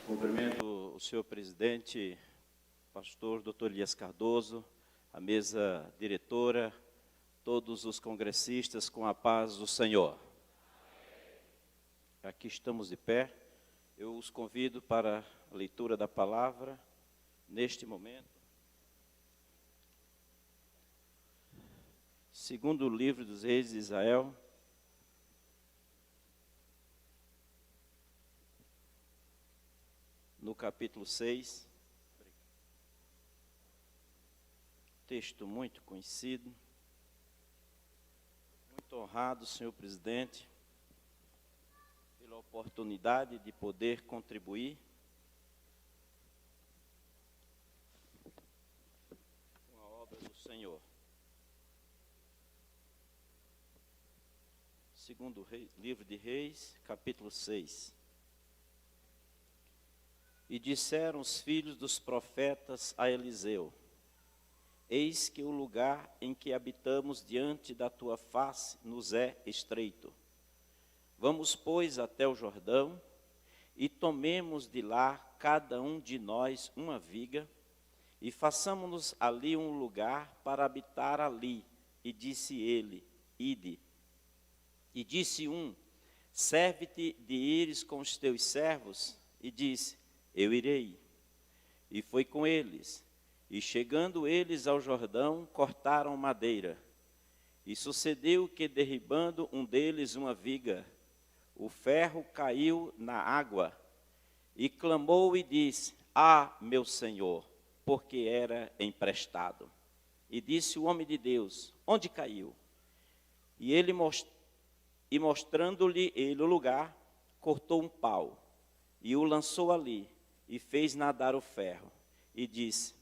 Cumprimento o senhor presidente, pastor Dr. Elias Cardoso, a mesa diretora, todos os congressistas com a paz do Senhor. Aqui estamos de pé. Eu os convido para a leitura da palavra neste momento. Segundo o livro dos reis de Israel, no capítulo 6, texto muito conhecido, muito honrado, senhor presidente, pela oportunidade de poder contribuir com a obra do Senhor. Segundo livro de Reis, capítulo 6. E disseram os filhos dos profetas a Eliseu: eis que o lugar em que habitamos diante da tua face nos é estreito. Vamos, pois, até o Jordão, e tomemos de lá cada um de nós uma viga, e façamos-nos ali um lugar para habitar ali. E disse ele: ide. E disse um: serve-te de ires com os teus servos. E disse: eu irei. E foi com eles. E chegando eles ao Jordão, cortaram madeira. E sucedeu que, derribando um deles uma viga, o ferro caiu na água. E clamou e disse: ah, meu senhor, porque era emprestado. E disse o homem de Deus: onde caiu? E ele, mostrando-lhe ele o lugar, cortou um pau e o lançou ali, e fez nadar o ferro, e disse: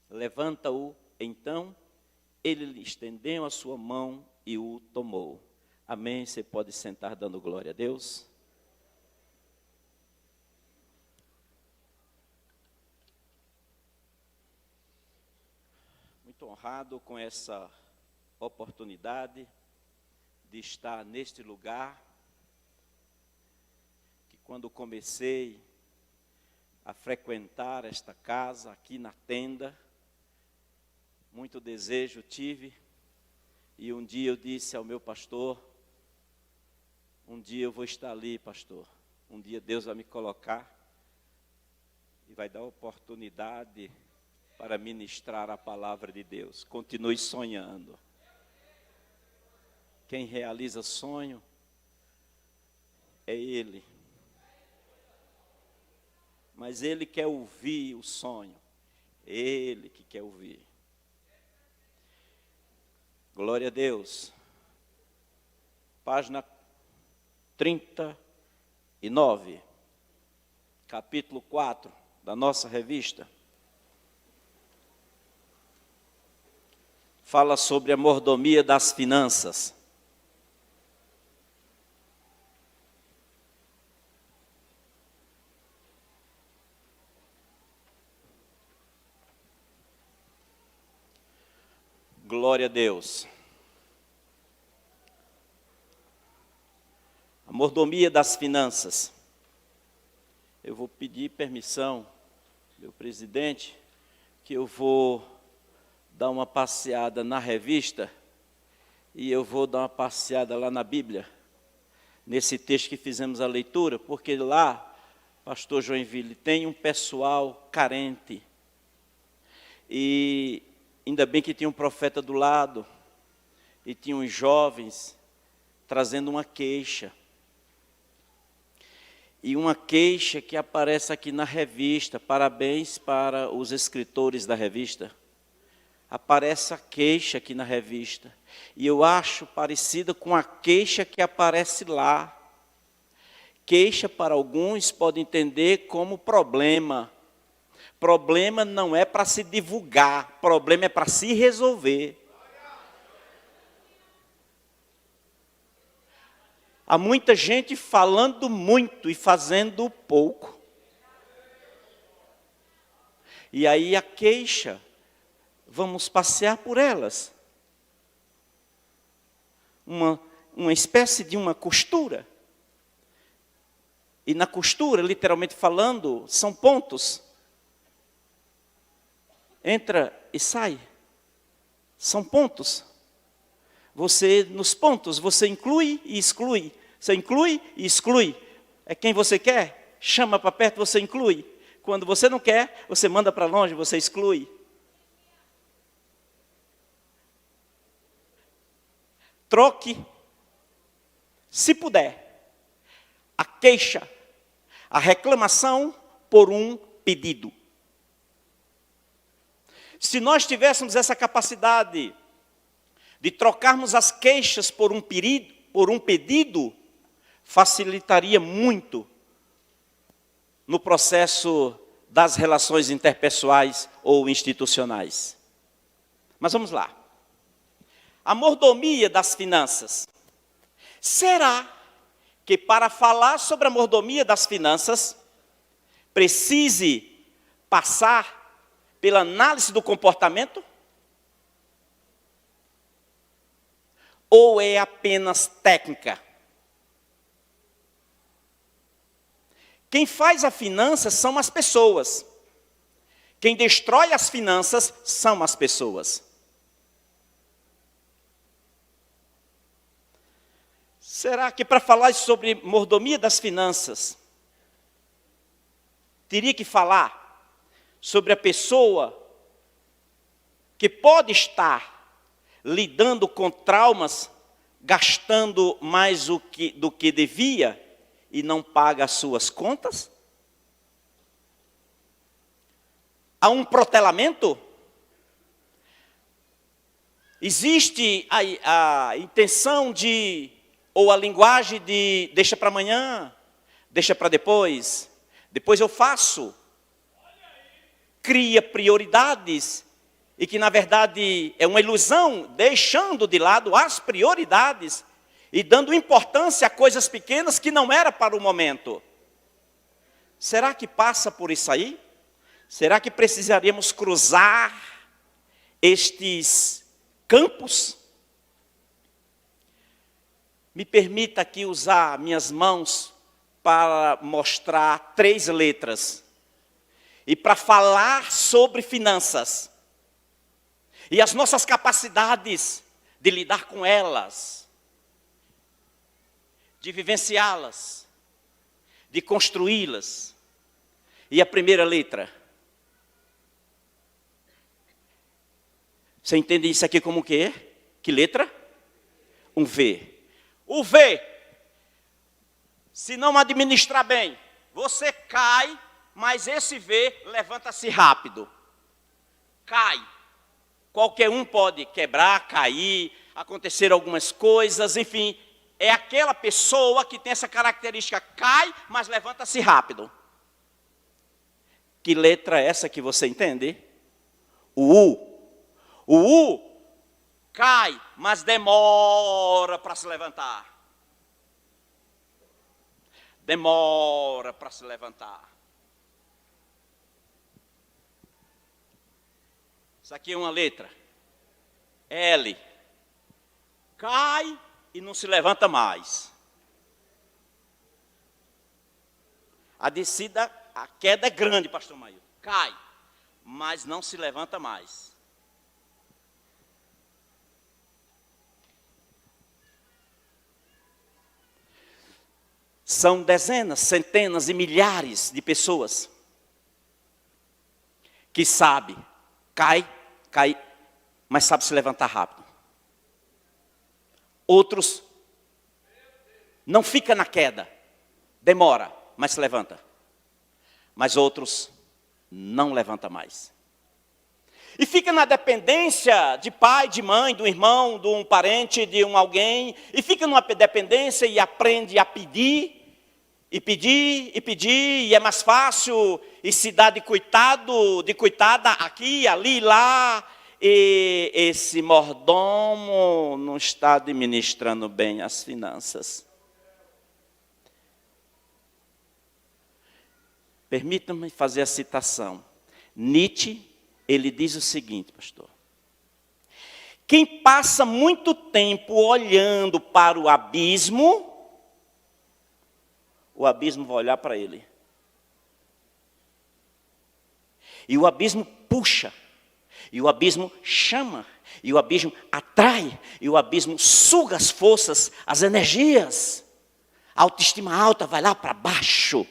levanta-o. Então ele lhe estendeu a sua mão e o tomou. Amém? Você pode sentar dando glória a Deus. Muito honrado com essa oportunidade de estar neste lugar, que quando comecei a frequentar esta casa, aqui na tenda, muito desejo tive, e um dia eu disse ao meu pastor: um dia eu vou estar ali, pastor, um dia Deus vai me colocar, e vai dar oportunidade para ministrar a palavra de Deus. Continue sonhando. Quem realiza sonho é Ele. Mas Ele quer ouvir o sonho. Ele que quer ouvir. Glória a Deus. Página 39. Capítulo 4 da nossa revista. Fala sobre a mordomia das finanças. Glória a Deus. A mordomia das finanças. Eu vou pedir permissão, meu presidente, que eu vou dar uma passeada na revista e eu vou dar uma passeada lá na Bíblia, nesse texto que fizemos a leitura, porque lá, pastor Joinville, tem um pessoal carente. E ainda bem que tinha um profeta do lado, e tinha uns jovens trazendo uma queixa. E uma queixa que aparece aqui na revista, parabéns para os escritores da revista. Aparece a queixa aqui na revista, e eu acho parecida com a queixa que aparece lá. Queixa, para alguns, pode entender como problema. Problema não é para se divulgar, problema é para se resolver. Há muita gente falando muito e fazendo pouco. E aí a queixa, vamos passear por elas. Uma espécie de uma costura. E na costura, literalmente falando, são pontos. Entra e sai. São pontos. Nos pontos, você inclui e exclui. Você inclui e exclui. É quem você quer, chama para perto, você inclui. Quando você não quer, você manda para longe, você exclui. Troque, se puder, a queixa, a reclamação por um pedido. Se nós tivéssemos essa capacidade de trocarmos as queixas por um pedido, facilitaria muito no processo das relações interpessoais ou institucionais. Mas vamos lá. A mordomia das finanças. Será que para falar sobre a mordomia das finanças, precise passar pela análise do comportamento? Ou é apenas técnica? Quem faz a finança são as pessoas. Quem destrói as finanças são as pessoas. Será que para falar sobre mordomia das finanças, teria que falar sobre a pessoa que pode estar lidando com traumas, gastando mais do que devia e não paga as suas contas? Há um protelamento? Existe a intenção ou a linguagem de deixa para amanhã, deixa para depois eu faço. Cria prioridades. E que, na verdade, é uma ilusão, deixando de lado as prioridades e dando importância a coisas pequenas que não era para o momento. Será que passa por isso aí? Será que precisaríamos cruzar estes campos? Me permita aqui usar minhas mãos para mostrar 3 letras. E para falar sobre finanças. E as nossas capacidades de lidar com elas, de vivenciá-las, de construí-las. E a primeira letra. Você entende isso aqui como o quê? Que letra? Um V. O V, se não administrar bem, você cai, mas esse V levanta-se rápido. Cai. Qualquer um pode quebrar, cair, acontecer algumas coisas, enfim. É aquela pessoa que tem essa característica, cai, mas levanta-se rápido. Que letra é essa que você entende? O U. O U cai, mas demora para se levantar. Demora para se levantar. Isso aqui é uma letra. L. Cai e não se levanta mais. A descida, a queda é grande, pastor Maio. Cai, mas não se levanta mais. São dezenas, centenas e milhares de pessoas que sabem, cai, mas sabe se levantar rápido. Outros não fica na queda, demora, mas se levanta. Mas outros não levanta mais. E fica na dependência de pai, de mãe, de um irmão, de um parente, de alguém. E fica numa dependência e aprende a pedir. E pedir, e pedir, e é mais fácil, e se dá de coitado, de coitada aqui, ali, lá. E esse mordomo não está administrando bem as finanças. Permita-me fazer a citação. Nietzsche, ele diz o seguinte, pastor. Quem passa muito tempo olhando para o abismo, o abismo vai olhar para ele. E o abismo puxa, e o abismo chama, e o abismo atrai, e o abismo suga as forças, as energias. A autoestima alta vai lá para baixo,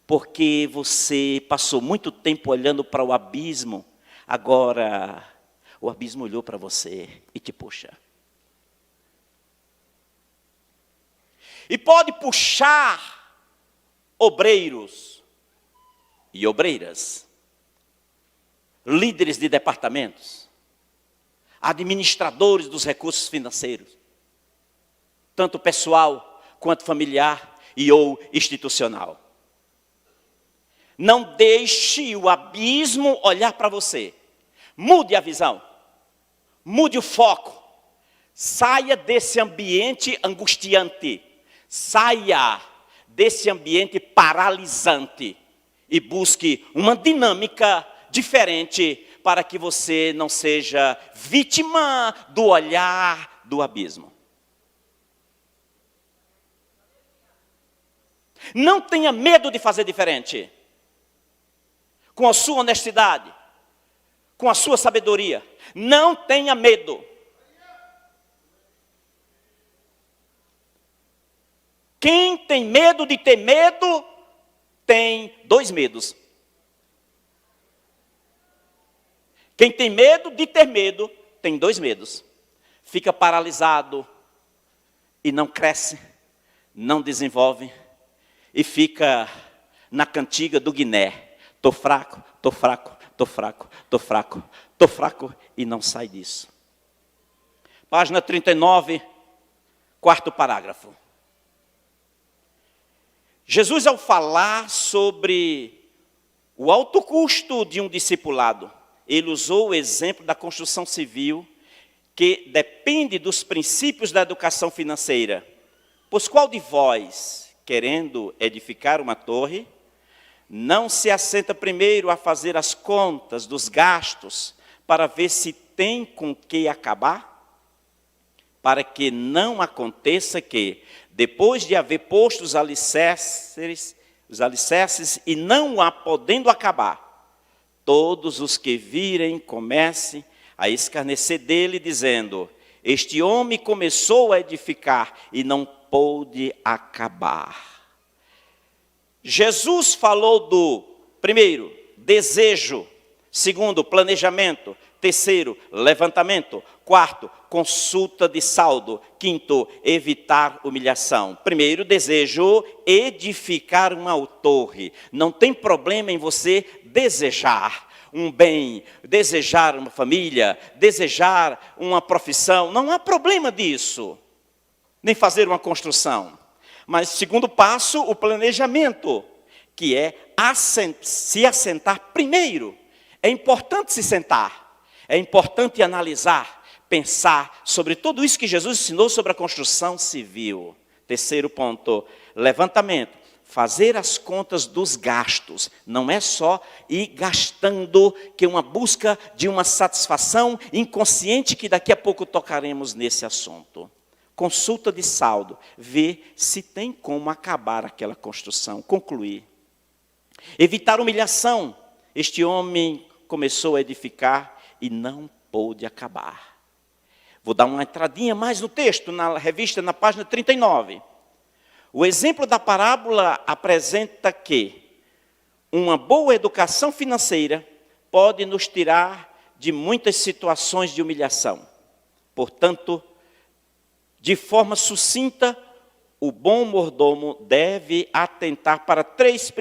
porque você passou muito tempo olhando para o abismo, agora o abismo olhou para você e te puxa. E pode puxar obreiros e obreiras, líderes de departamentos, administradores dos recursos financeiros, tanto pessoal quanto familiar e ou institucional. Não deixe o abismo olhar para você. Mude a visão, mude o foco, saia desse ambiente angustiante, saia desse ambiente paralisante e busque uma dinâmica diferente para que você não seja vítima do olhar do abismo. Não tenha medo de fazer diferente. Com a sua honestidade, com a sua sabedoria. Não tenha medo. Quem tem medo de ter medo, tem dois medos. Quem tem medo de ter medo, tem dois medos. Fica paralisado e não cresce, não desenvolve e fica na cantiga do Guiné. Tô fraco, tô fraco, tô fraco, tô fraco, tô fraco e não sai disso. Página 39, quarto parágrafo. Jesus, ao falar sobre o alto custo de um discipulado, ele usou o exemplo da construção civil, que depende dos princípios da educação financeira. Pois qual de vós, querendo edificar uma torre, não se assenta primeiro a fazer as contas dos gastos, para ver se tem com que acabar? Para que não aconteça que, depois de haver posto os alicerces e não a podendo acabar, todos os que virem comecem a escarnecer dele, dizendo: este homem começou a edificar e não pôde acabar. Jesus falou do, primeiro, desejo. Segundo, planejamento. Terceiro, levantamento. Quarto, consulta de saldo. Quinto, evitar humilhação. Primeiro, desejo, edificar uma torre. Não tem problema em você desejar um bem, desejar uma família, desejar uma profissão. Não há problema disso. Nem fazer uma construção. Mas, segundo passo, o planejamento, que é se assentar primeiro. É importante se sentar. É importante analisar, pensar sobre tudo isso que Jesus ensinou sobre a construção civil. Terceiro ponto, levantamento. Fazer as contas dos gastos. Não é só ir gastando, que é uma busca de uma satisfação inconsciente, que daqui a pouco tocaremos nesse assunto. Consulta de saldo. Ver se tem como acabar aquela construção, concluir. Evitar humilhação. Este homem começou a edificar e não pôde acabar. Vou dar uma entradinha mais no texto, na revista, na página 39. O exemplo da parábola apresenta que uma boa educação financeira pode nos tirar de muitas situações de humilhação. Portanto, de forma sucinta, o bom mordomo deve atentar para três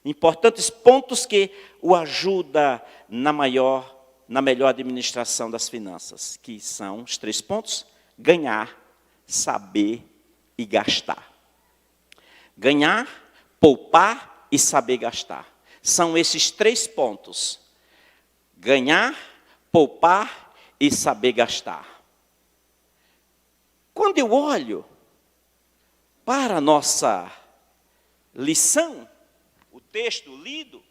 importantes pontos que o ajudam na melhor administração das finanças, que são os três pontos: ganhar, saber e gastar. Ganhar, poupar e saber gastar. São esses três pontos: ganhar, poupar e saber gastar. Quando eu olho para a nossa lição, o texto lido,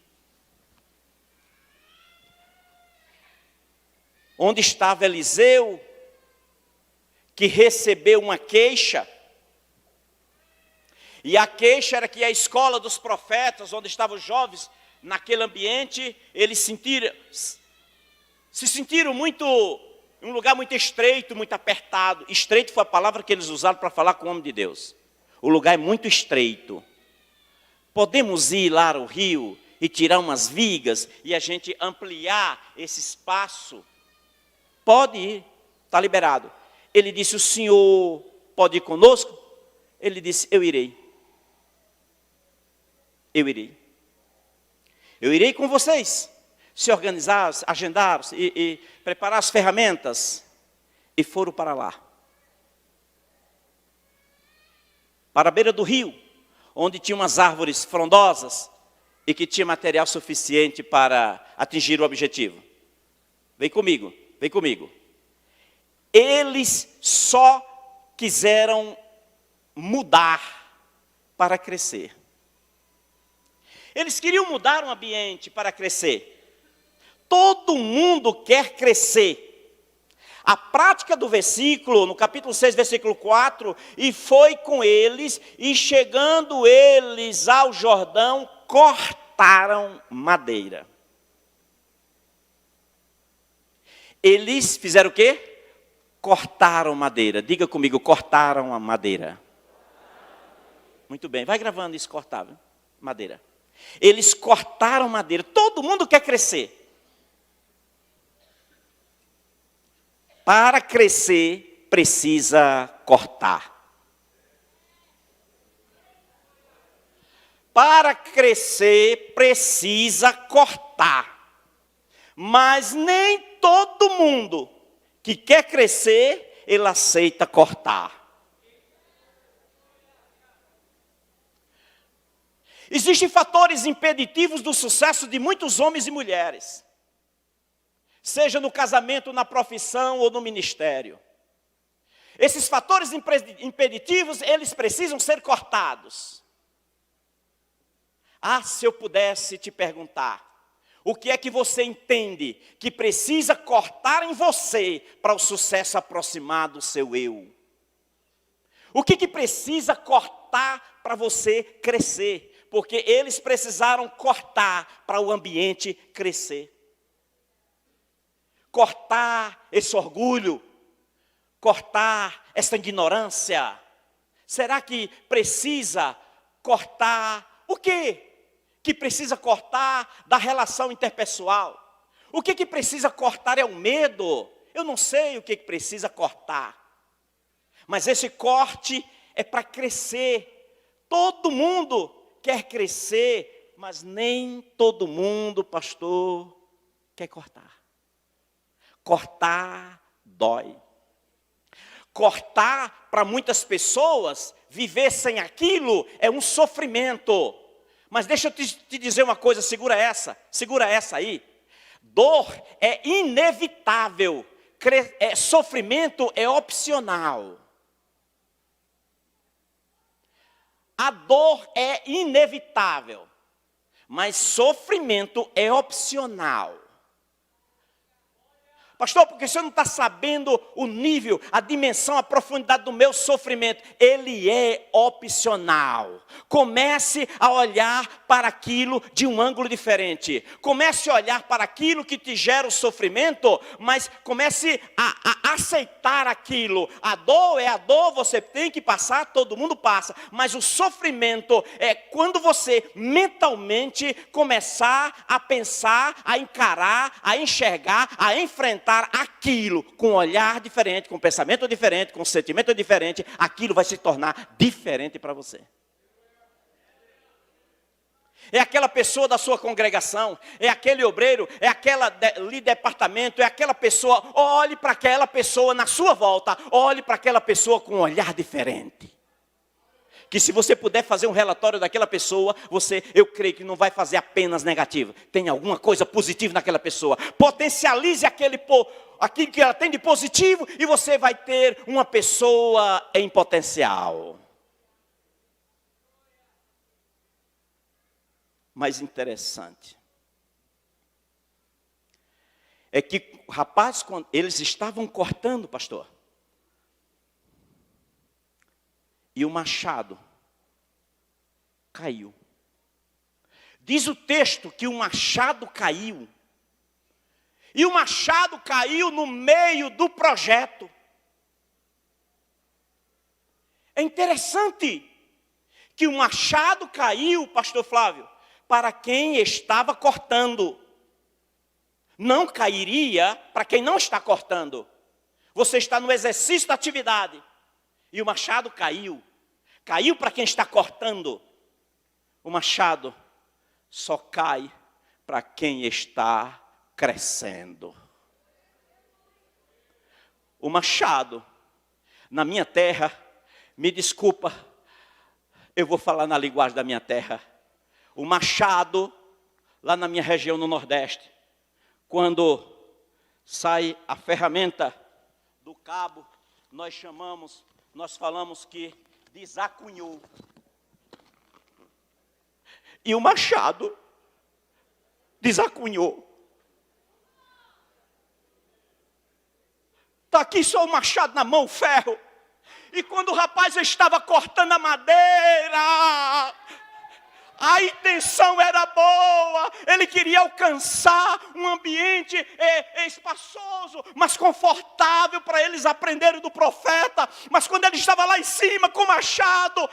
onde estava Eliseu, que recebeu uma queixa E a queixa era que a escola dos profetas, onde estavam os jovens, naquele ambiente, eles se sentiram muito, em um lugar muito estreito, muito apertado. Estreito foi a palavra que eles usaram para falar com o homem de Deus. O lugar é muito estreito. Podemos ir lá ao rio e tirar umas vigas e a gente ampliar esse espaço? Pode ir, está liberado. Ele disse, o senhor pode ir conosco? Ele disse, eu irei. Eu irei. Eu irei com vocês. Se organizar, agendar e preparar as ferramentas. E foram para lá. Para a beira do rio, onde tinha umas árvores frondosas e que tinha material suficiente para atingir o objetivo. Vem comigo, vem comigo. Eles só quiseram mudar para crescer. Eles queriam mudar o ambiente para crescer. Todo mundo quer crescer. A prática do versículo, no capítulo 6, versículo 4, e foi com eles, e chegando eles ao Jordão, cortaram madeira. Eles fizeram o quê? Cortaram madeira. Diga comigo, cortaram a madeira. Muito bem, vai gravando isso, cortavam madeira. Eles cortaram madeira. Todo mundo quer crescer. Para crescer, precisa cortar. Para crescer, precisa cortar. Mas nem todo mundo que quer crescer, ele aceita cortar. Existem fatores impeditivos do sucesso de muitos homens e mulheres. Seja no casamento, na profissão ou no ministério. Esses fatores impeditivos, eles precisam ser cortados. Ah, se eu pudesse te perguntar, o que é que você entende que precisa cortar em você para o sucesso aproximar do seu eu? O que precisa cortar para você crescer? Porque eles precisaram cortar para o ambiente crescer. Cortar esse orgulho, cortar essa ignorância. Será que precisa cortar o quê? Que precisa cortar da relação interpessoal? O que precisa cortar é o medo. Eu não sei o que precisa cortar. Mas esse corte é para crescer. Todo mundo quer crescer, mas nem todo mundo, pastor, quer cortar. Cortar dói. Cortar, para muitas pessoas, viver sem aquilo é um sofrimento. Mas deixa eu te dizer uma coisa, segura essa aí. Dor é inevitável, sofrimento é opcional. A dor é inevitável, mas sofrimento é opcional. Pastor, porque o senhor não está sabendo o nível, a dimensão, a profundidade do meu sofrimento. Ele é opcional. Comece a olhar para aquilo de um ângulo diferente. Comece a olhar para aquilo que te gera o sofrimento, mas comece a aceitar aquilo. A dor é a dor, você tem que passar, todo mundo passa. Mas o sofrimento é quando você mentalmente começar a pensar, a encarar, a enxergar, a enfrentar aquilo com um olhar diferente, com um pensamento diferente, com um sentimento diferente, aquilo vai se tornar diferente para você. É aquela pessoa da sua congregação, é aquele obreiro, é aquela departamento, é aquela pessoa. Olhe para aquela pessoa na sua volta, olhe para aquela pessoa com um olhar diferente. Que se você puder fazer um relatório daquela pessoa, eu creio que não vai fazer apenas negativo. Tem alguma coisa positiva naquela pessoa. Potencialize aquilo que ela tem de positivo e você vai ter uma pessoa em potencial. Mas interessante é que o rapaz, quando eles estavam cortando, pastor, e o machado caiu. Diz o texto que o machado caiu. E o machado caiu no meio do projeto. É interessante que o machado caiu, pastor Flávio, para quem estava cortando. Não cairia para quem não está cortando. Você está no exercício da atividade. E o machado caiu. Caiu para quem está cortando. O machado só cai para quem está crescendo. O machado, na minha terra, me desculpa, eu vou falar na linguagem da minha terra. O machado, lá na minha região no Nordeste, quando sai a ferramenta do cabo, nós falamos que desacunhou. E o machado desacunhou. Está aqui só o machado na mão, o ferro. E quando o rapaz estava cortando a madeira, a intenção era boa. Ele queria alcançar um ambiente espaçoso, mas confortável para eles aprenderem do profeta. Mas quando ele estava lá em cima com o machado,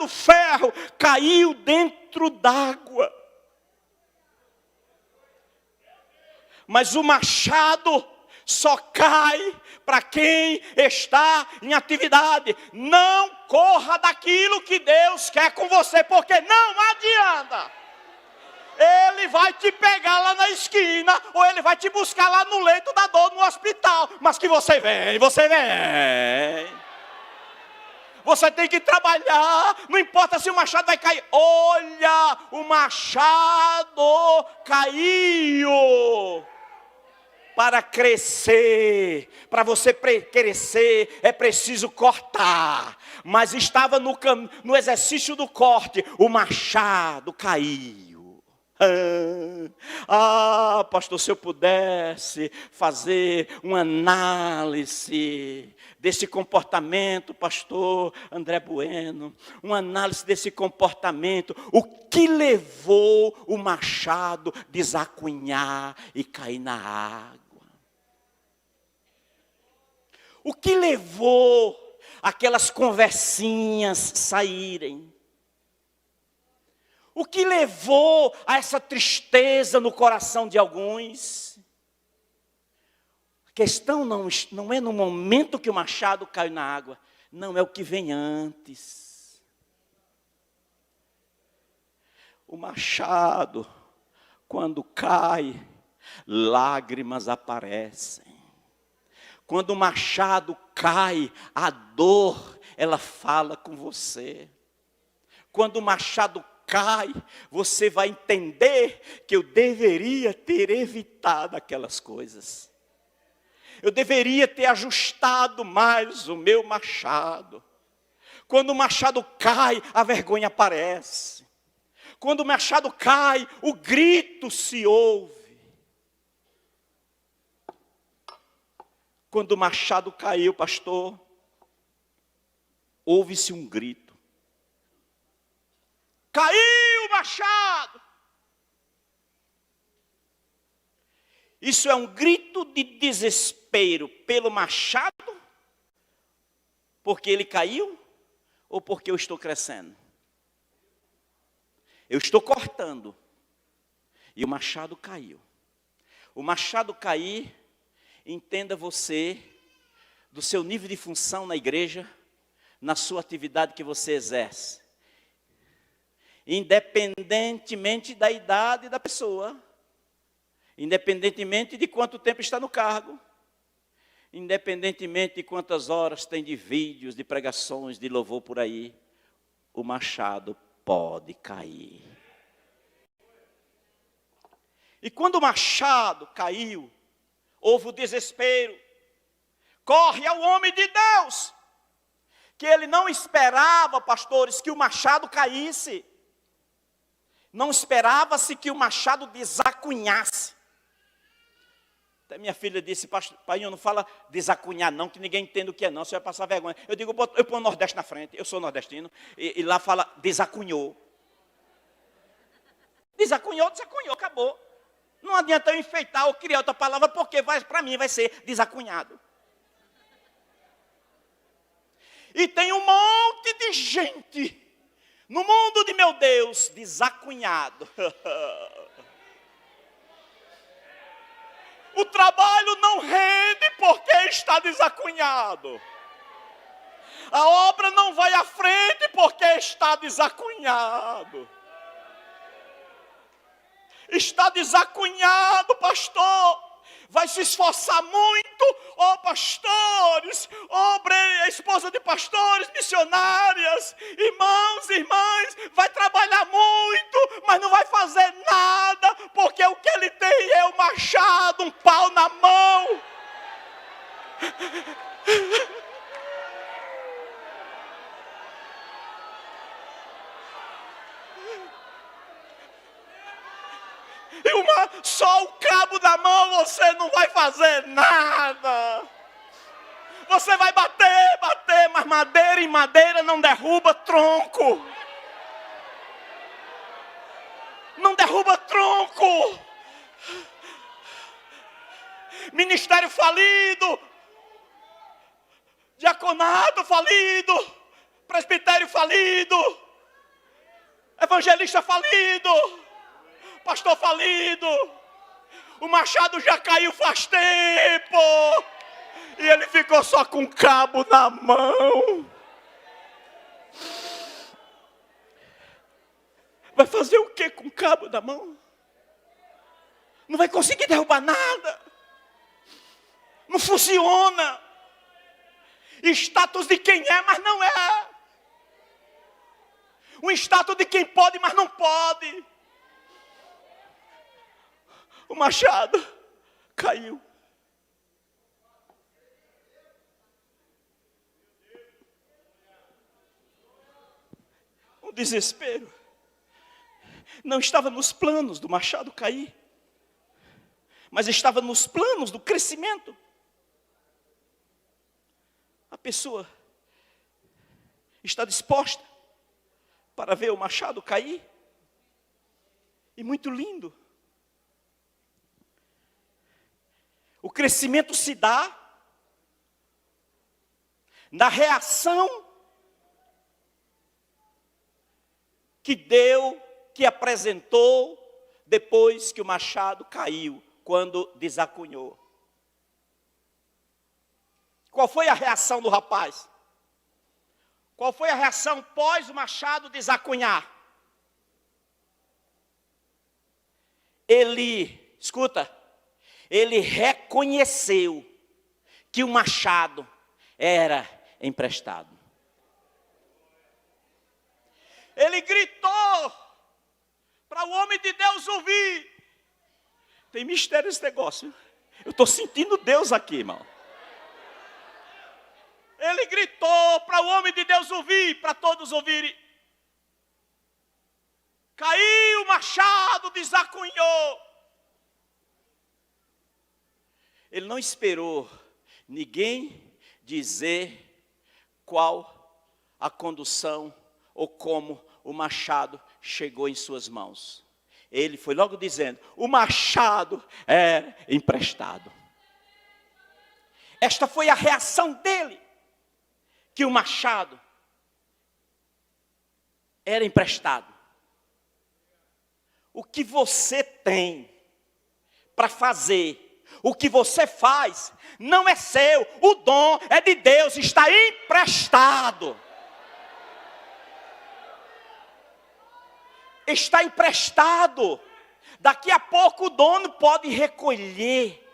o ferro, caiu dentro d'água. Mas o machado só cai para quem está em atividade. Não corra daquilo que Deus quer com você, porque não adianta. Ele vai te pegar lá na esquina, ou ele vai te buscar lá no leito da dor no hospital. Mas que você vem. Você tem que trabalhar, não importa se o machado vai cair. Olha, o machado caiu. Para crescer, para você crescer, é preciso cortar. Mas estava no exercício do corte, o machado caiu. Pastor, se eu pudesse fazer uma análise desse comportamento, pastor André Bueno, uma análise desse comportamento, o que levou o machado desacunhar e cair na água? O que levou aquelas conversinhas saírem? O que levou a essa tristeza no coração de alguns? A questão não é no momento que o machado caiu na água, não, é o que vem antes. O machado, quando cai, lágrimas aparecem. Quando o machado cai, a dor, ela fala com você. Quando o machado cai, você vai entender que eu deveria ter evitado aquelas coisas. Eu deveria ter ajustado mais o meu machado. Quando o machado cai, a vergonha aparece. Quando o machado cai, o grito se ouve. Quando o machado caiu, pastor, ouve-se um grito. Caiu o machado! Isso é um grito de desespero pelo machado, porque ele caiu, ou porque eu estou crescendo? Eu estou cortando, e o machado caiu. O machado cair, entenda você, do seu nível de função na igreja, na sua atividade que você exerce. Independentemente da idade da pessoa, independentemente de quanto tempo está no cargo, independentemente de quantas horas tem de vídeos, de pregações, de louvor por aí, o machado pode cair. E quando o machado caiu, houve o desespero. Corre ao homem de Deus, que ele não esperava, pastores, que o machado caísse. Não esperava-se que o machado desacunhasse. Até minha filha disse, pai, não fala desacunhar não, que ninguém entende o que é não, você vai passar vergonha. Eu digo, eu ponho o Nordeste na frente, eu sou nordestino, e lá fala desacunhou. Desacunhou, acabou. Não adianta eu enfeitar ou criar outra palavra, porque para mim vai ser desacunhado. E tem um monte de gente no mundo de meu Deus, desacunhado. O trabalho não rende porque está desacunhado. A obra não vai à frente porque está desacunhado. Está desacunhado, pastor. Vai se esforçar muito, pastores, esposa de pastores, missionárias, irmãos, irmãs, vai trabalhar muito, mas não vai fazer nada, porque o que ele tem é um machado, um pau na mão. E só o cabo da mão você não vai fazer nada. Você vai bater, mas madeira em madeira não derruba tronco. Não derruba tronco. Ministério falido. Diaconato falido. Presbitério falido. Evangelista falido. Pastor falido, o machado já caiu faz tempo, e ele ficou só com o cabo na mão. Vai fazer o que com o cabo na mão? Não vai conseguir derrubar nada. Não funciona. Status de quem é, mas não é. Um status de quem pode, mas não pode. O machado caiu. Um desespero. Não estava nos planos do machado cair, mas estava nos planos do crescimento. A pessoa está disposta para ver o machado cair. E muito lindo. O crescimento se dá na reação que apresentou depois que o machado caiu, quando desacunhou. Qual foi a reação do rapaz? Qual foi a reação pós o machado desacunhar? Ele reconheceu que o machado era emprestado. Ele gritou para o homem de Deus ouvir. Tem mistério esse negócio. Eu estou sentindo Deus aqui, irmão. Ele gritou para o homem de Deus ouvir, para todos ouvirem. Caiu o machado, desacunhou. Ele não esperou ninguém dizer qual a condução ou como o machado chegou em suas mãos. Ele foi logo dizendo, o machado é emprestado. Esta foi a reação dele, que o machado era emprestado. O que você tem para fazer, o que você faz, não é seu, o dom é de Deus, está emprestado. Está emprestado. Daqui a pouco o dono pode recolher.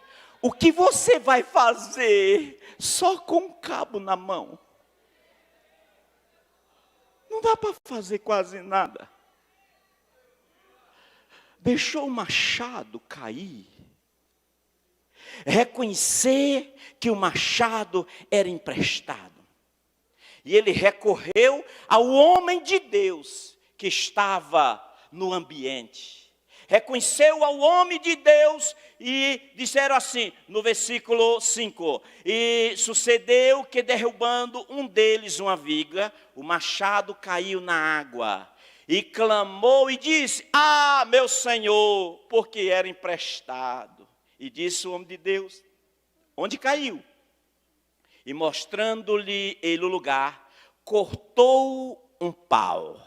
O que você vai fazer só com um cabo na mão? Não dá para fazer quase nada. Deixou o machado cair. Reconhecer que o machado era emprestado. E ele recorreu ao homem de Deus que estava no ambiente. Reconheceu ao homem de Deus e disseram assim, no versículo 5, e sucedeu que derrubando um deles uma viga, o machado caiu na água, e clamou e disse, ah, meu Senhor, porque era emprestado. E disse o homem de Deus, onde caiu? E mostrando-lhe ele o lugar, cortou um pau.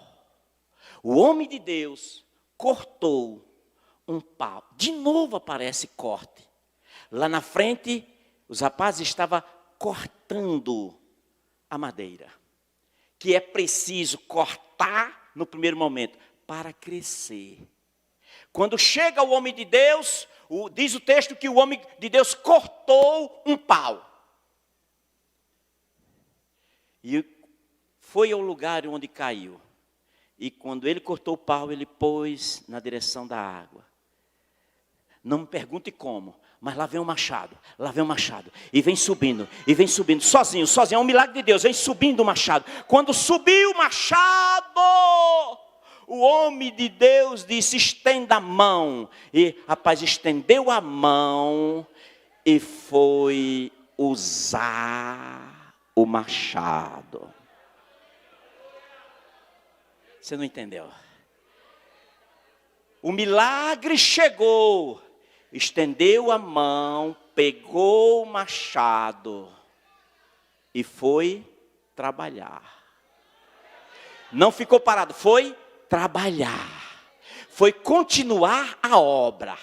O homem de Deus cortou um pau. De novo aparece corte. Lá na frente, os rapazes estavam cortando a madeira. Que é preciso cortar no primeiro momento para crescer. Quando chega o homem de Deus, diz o texto que o homem de Deus cortou um pau. E foi ao lugar onde caiu. E quando ele cortou o pau, ele pôs na direção da água. Não me pergunte como, mas lá vem o machado, e vem subindo, sozinho, é um milagre de Deus, vem subindo o machado. Quando subiu o machado, o homem de Deus disse, estenda a mão. E, rapaz, estendeu a mão e foi usar o machado. Você não entendeu? O milagre chegou, estendeu a mão, pegou o machado e foi trabalhar. Não ficou parado, foi trabalhar. Foi continuar a obra.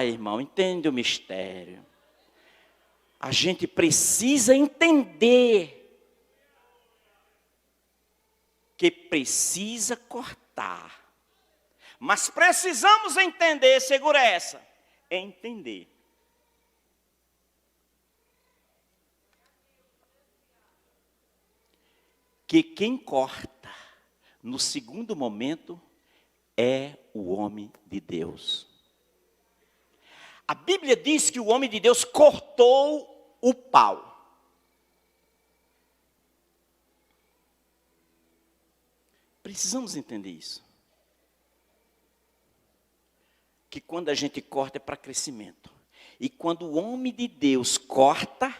Irmão, entende o mistério. A gente precisa entender que precisa cortar. Mas precisamos entender, segura essa, entender. Que quem corta, no segundo momento, é o homem de Deus. A Bíblia diz que o homem de Deus cortou o pau. Precisamos entender isso. Que quando a gente corta é para crescimento. E quando o homem de Deus corta,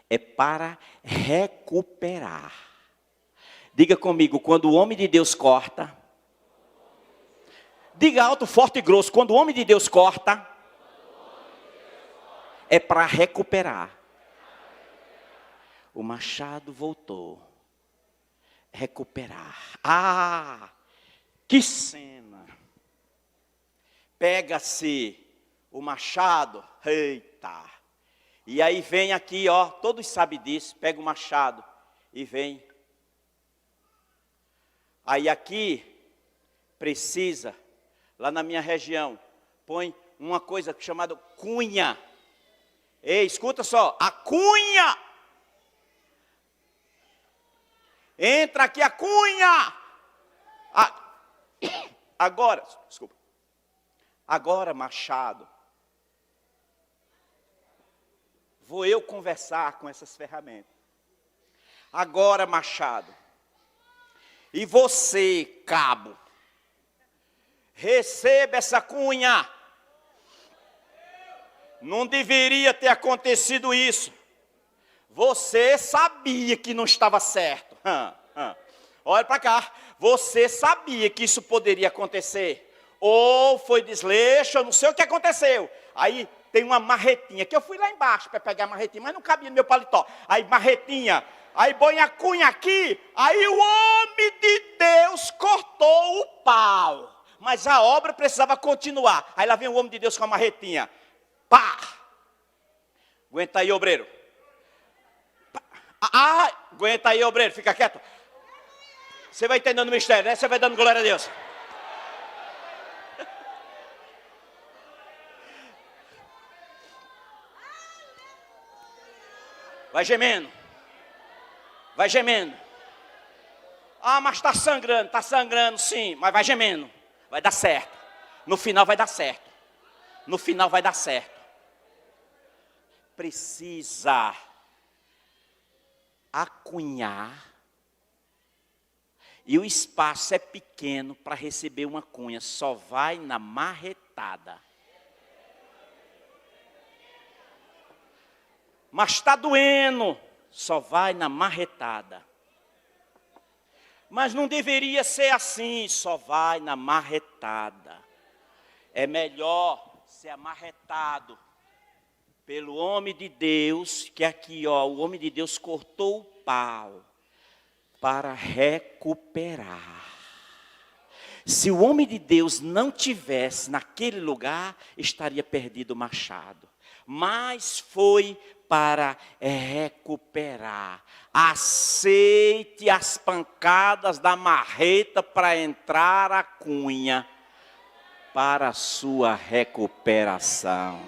é para recuperar. Diga comigo, quando o homem de Deus corta. Diga alto, forte e grosso, quando o homem de Deus corta, é para recuperar. O machado voltou. Recuperar. Que cena. Pega-se o machado, eita. E aí vem aqui, ó, todos sabem disso, pega o machado e vem. Aí aqui precisa, lá na minha região, põe uma coisa chamada cunha. Ei, escuta só, a cunha. Entra aqui a cunha. Agora, desculpa. Agora, machado. Vou eu conversar com essas ferramentas. Agora, machado. E você, cabo. Receba essa cunha. Não deveria ter acontecido isso. Você sabia que não estava certo. Olha para cá. Você sabia que isso poderia acontecer. Ou foi desleixo, eu não sei o que aconteceu. Aí tem uma marretinha, que eu fui lá embaixo para pegar a marretinha, mas não cabia no meu paletó. Aí marretinha, aí põe a cunha aqui, aí o homem de Deus cortou o pau. Mas a obra precisava continuar. Aí lá vem o homem de Deus com a marretinha. Pá! Aguenta aí, obreiro. Aguenta aí, obreiro, fica quieto. Você vai entendendo o mistério, né? Você vai dando glória a Deus. Vai gemendo. Vai gemendo. Mas está sangrando sim, mas vai gemendo. Vai dar certo. No final vai dar certo. No final vai dar certo. Precisa acunhar. E o espaço é pequeno para receber uma cunha. Só vai na marretada. marretada. Mas está doendo, só vai na marretada. Mas não deveria ser assim, só vai na marretada. É melhor ser amarretado pelo homem de Deus, que aqui, ó, o homem de Deus cortou o pau para recuperar. Se o homem de Deus não tivesse naquele lugar, estaria perdido o machado. Mas foi para recuperar. Aceite as pancadas da marreta para entrar a cunha para a sua recuperação.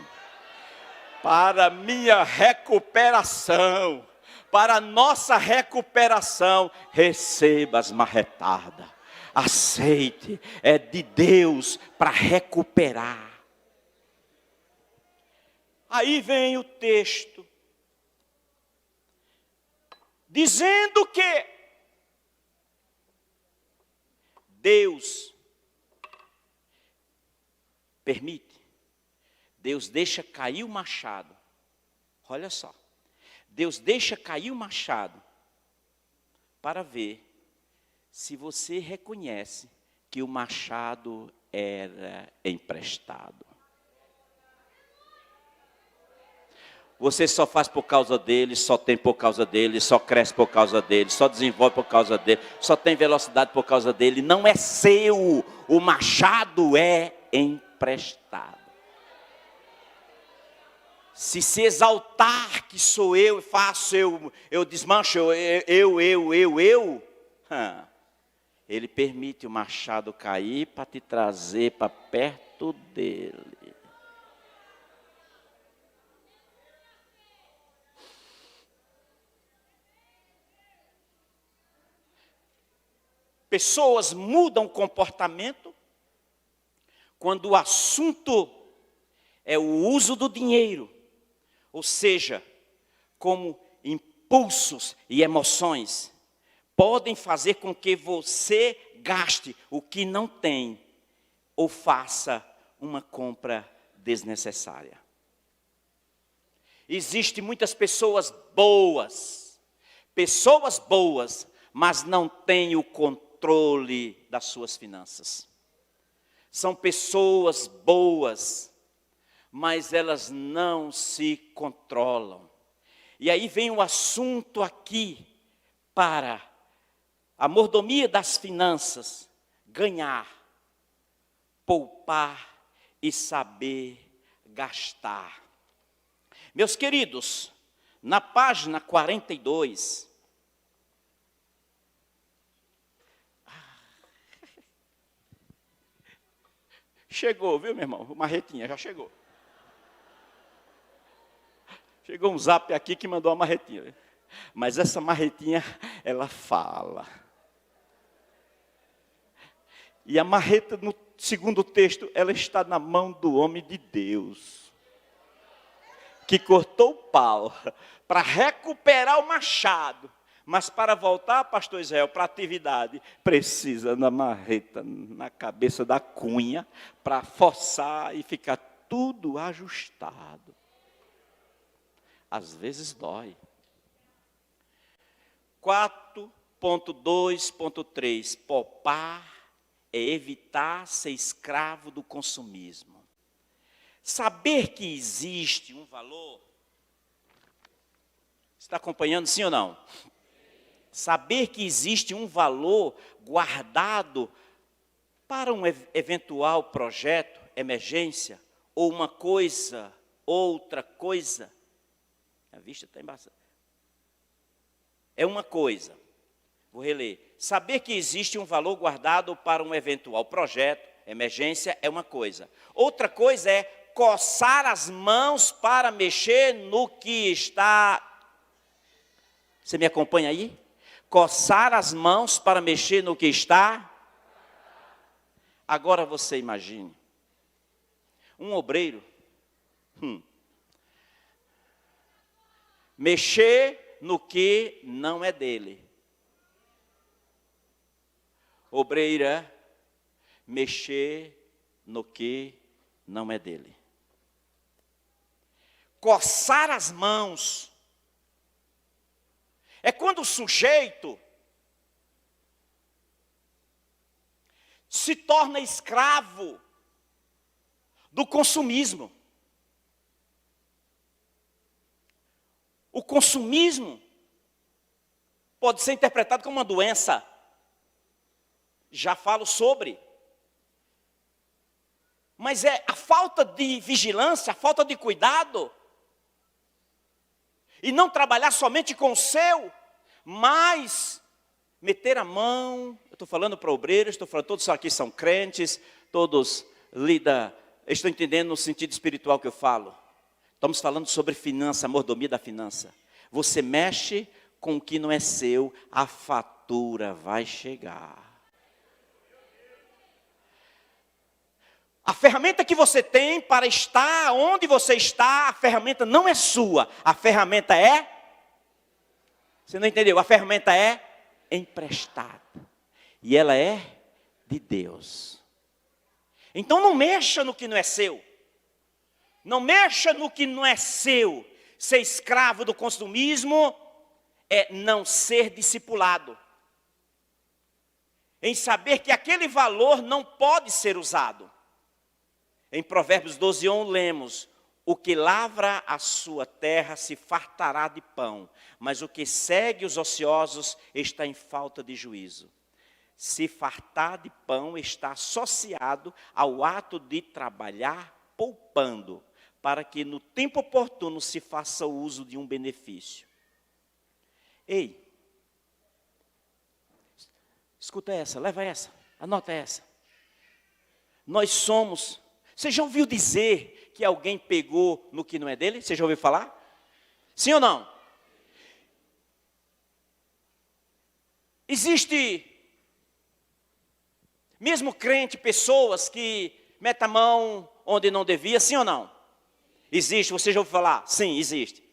Para a minha recuperação, para a nossa recuperação, receba as marretadas. Aceite, é de Deus para recuperar. Aí vem o texto, dizendo que Deus permite, Deus deixa cair o machado. Olha só, Deus deixa cair o machado para ver se você reconhece que o machado era emprestado. Você só faz por causa dele, só tem por causa dele, só cresce por causa dele, só desenvolve por causa dele, só tem velocidade por causa dele. Não é seu, o machado é emprestado. Se exaltar que sou eu, faço, eu desmancho, ele permite o machado cair para te trazer para perto dele. Pessoas mudam comportamento quando o assunto é o uso do dinheiro, ou seja, como impulsos e emoções podem fazer com que você gaste o que não tem ou faça uma compra desnecessária. Existem muitas pessoas boas, mas não têm o controle das suas finanças. São pessoas boas, mas elas não se controlam. E aí vem o assunto aqui para a mordomia das finanças, ganhar, poupar e saber gastar. Meus queridos, na página 42, chegou, viu, meu irmão? Uma marretinha já chegou. Chegou um zap aqui que mandou uma marretinha. Mas essa marretinha, ela fala. E a marreta, no segundo texto, ela está na mão do homem de Deus, que cortou o pau para recuperar o machado. Mas para voltar, pastor Israel, para a atividade, precisa da marreta na cabeça da cunha para forçar e ficar tudo ajustado. Às vezes dói. 4.2.3, poupar é evitar ser escravo do consumismo. Saber que existe um valor. Está acompanhando, sim ou não? Saber que existe um valor guardado para um eventual projeto, emergência, ou uma coisa, outra coisa. A vista está embaçada. É uma coisa. Vou reler. Saber que existe um valor guardado para um eventual projeto, emergência, é uma coisa. Outra coisa é coçar as mãos para mexer no que está... Você me acompanha aí? Coçar as mãos para mexer no que está. Agora você imagine. Um obreiro. Mexer no que não é dele. Obreira. Mexer no que não é dele. Coçar as mãos é quando o sujeito se torna escravo do consumismo. O consumismo pode ser interpretado como uma doença. Já falo sobre. Mas é a falta de vigilância, a falta de cuidado. E não trabalhar somente com o seu, mas meter a mão. Eu estou falando para obreiros, estou falando, todos aqui são crentes, todos estão entendendo no sentido espiritual que eu falo. Estamos falando sobre finança, a mordomia da finança. Você mexe com o que não é seu, a fatura vai chegar. A ferramenta que você tem para estar onde você está, a ferramenta não é sua. A ferramenta é... Você não entendeu? A ferramenta é emprestada. E ela é de Deus. Então não mexa no que não é seu. Não mexa no que não é seu. Ser escravo do consumismo é não ser discipulado. Em saber que aquele valor não pode ser usado. Em Provérbios 12:1 lemos: o que lavra a sua terra se fartará de pão, mas o que segue os ociosos está em falta de juízo. Se fartar de pão está associado ao ato de trabalhar poupando, para que no tempo oportuno se faça o uso de um benefício. Ei, escuta essa, leva essa, anota essa. Nós somos... Você já ouviu dizer que alguém pegou no que não é dele? Você já ouviu falar? Sim ou não? Existe, mesmo crente, pessoas que metem a mão onde não devia, sim ou não? Existe, você já ouviu falar? Sim, existe.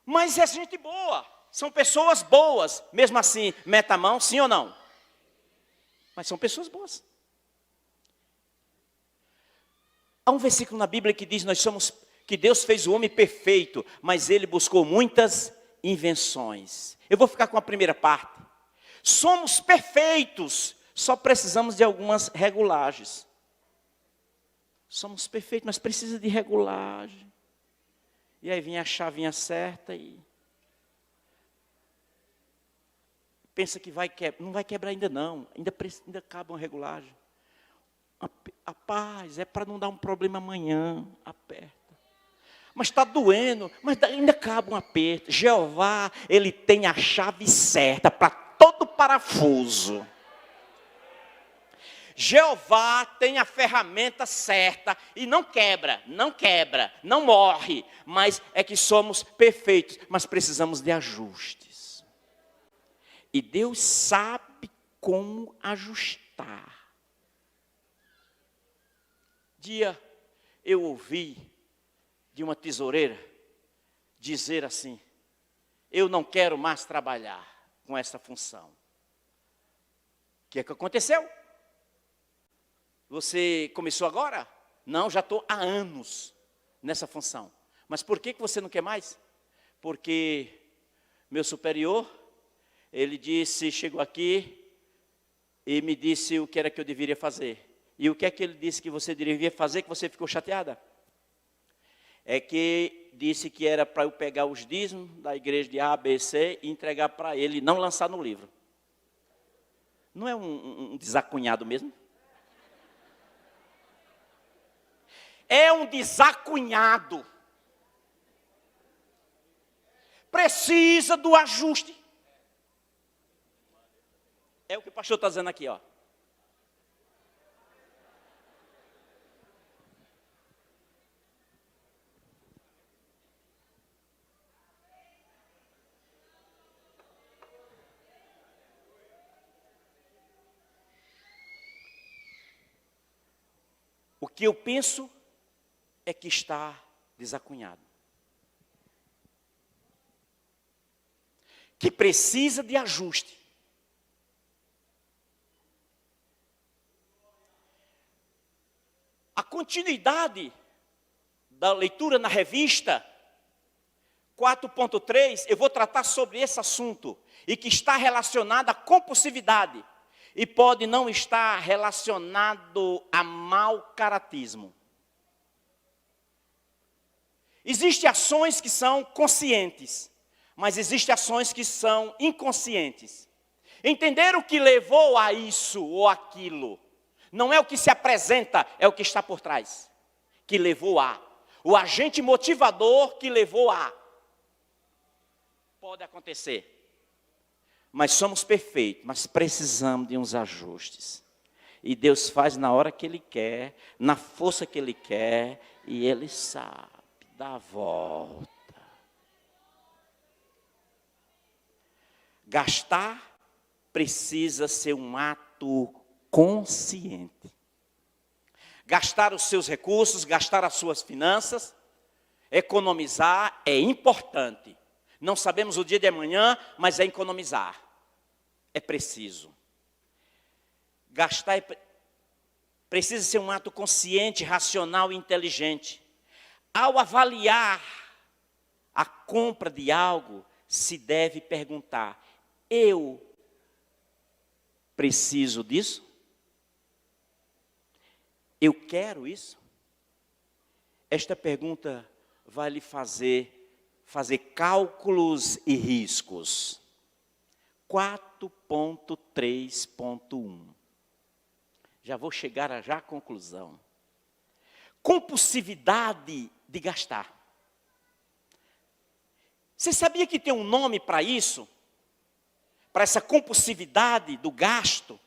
Mas é gente boa, são pessoas boas, mesmo assim, mete a mão, sim ou não? Mas são pessoas boas. Há um versículo na Bíblia que diz que Deus fez o homem perfeito, mas ele buscou muitas invenções. Eu vou ficar com a primeira parte. Somos perfeitos, só precisamos de algumas regulagens. Somos perfeitos, mas precisa de regulagem. E aí vem a chavinha certa e... pensa que vai quebrar. Não vai quebrar ainda não. Ainda cabe uma regulagem. A paz é para não dar um problema amanhã. Aperta. Mas está doendo. Mas ainda cabe um aperto. Jeová, ele tem a chave certa para todo parafuso. Jeová tem a ferramenta certa e não quebra, não morre. Mas é que somos perfeitos, mas precisamos de ajustes. E Deus sabe como ajustar. Dia eu ouvi de uma tesoureira dizer assim: eu não quero mais trabalhar com essa função. O que é que aconteceu? Você começou agora? Não, já estou há anos nessa função. Mas por que você não quer mais? Porque meu superior, ele chegou aqui e me disse o que era que eu deveria fazer. E o que é que ele disse que você deveria fazer que você ficou chateada? É que disse que era para eu pegar os dízimos da igreja de A, B, C e entregar para ele, e não lançar no livro. Não é um desacunhado mesmo? É um desacunhado. Precisa do ajuste. É o que o pastor está dizendo aqui, ó. O que eu penso é que está desacunhado. Que precisa de ajuste. A continuidade da leitura na revista 4.3, eu vou tratar sobre esse assunto, e que está relacionado à compulsividade, e pode não estar relacionado a mau caratismo. Existem ações que são conscientes, mas existem ações que são inconscientes. Entender o que levou a isso ou aquilo, não é o que se apresenta, é o que está por trás, que levou a. O agente motivador que levou a. Pode acontecer. Mas somos perfeitos, mas precisamos de uns ajustes. E Deus faz na hora que Ele quer, na força que Ele quer, e Ele sabe dar a volta. Gastar precisa ser um ato consciente. Gastar os seus recursos, gastar as suas finanças, economizar é importante. Não sabemos o dia de amanhã, mas é economizar. É preciso. Gastar precisa ser um ato consciente, racional e inteligente. Ao avaliar a compra de algo, se deve perguntar: eu preciso disso? Eu quero isso? Esta pergunta vai lhe fazer cálculos e riscos. 4.3.1. Já vou chegar à conclusão. Compulsividade de gastar. Você sabia que tem um nome para isso? Para essa compulsividade do gasto?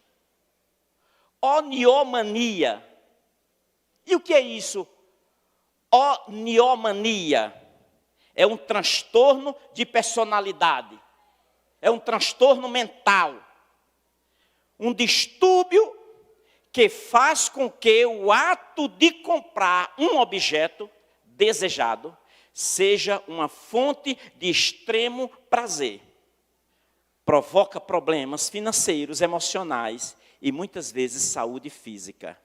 Oniomania. E o que é isso? Oniomania. É um transtorno de personalidade. É um transtorno mental. Um distúrbio que faz com que o ato de comprar um objeto desejado seja uma fonte de extremo prazer. Provoca problemas financeiros, emocionais e muitas vezes saúde física.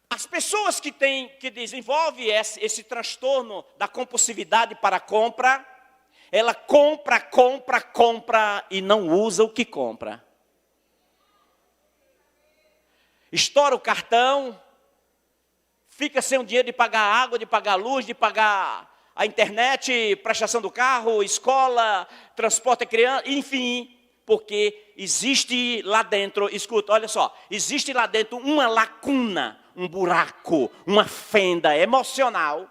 As pessoas que desenvolvem esse transtorno da compulsividade para a compra, ela compra e não usa o que compra. Estoura o cartão, fica sem o dinheiro de pagar a água, de pagar a luz, de pagar a internet, prestação do carro, escola, transporte a criança, enfim, porque existe lá dentro, escuta, olha só, existe lá dentro uma lacuna, um buraco, uma fenda emocional,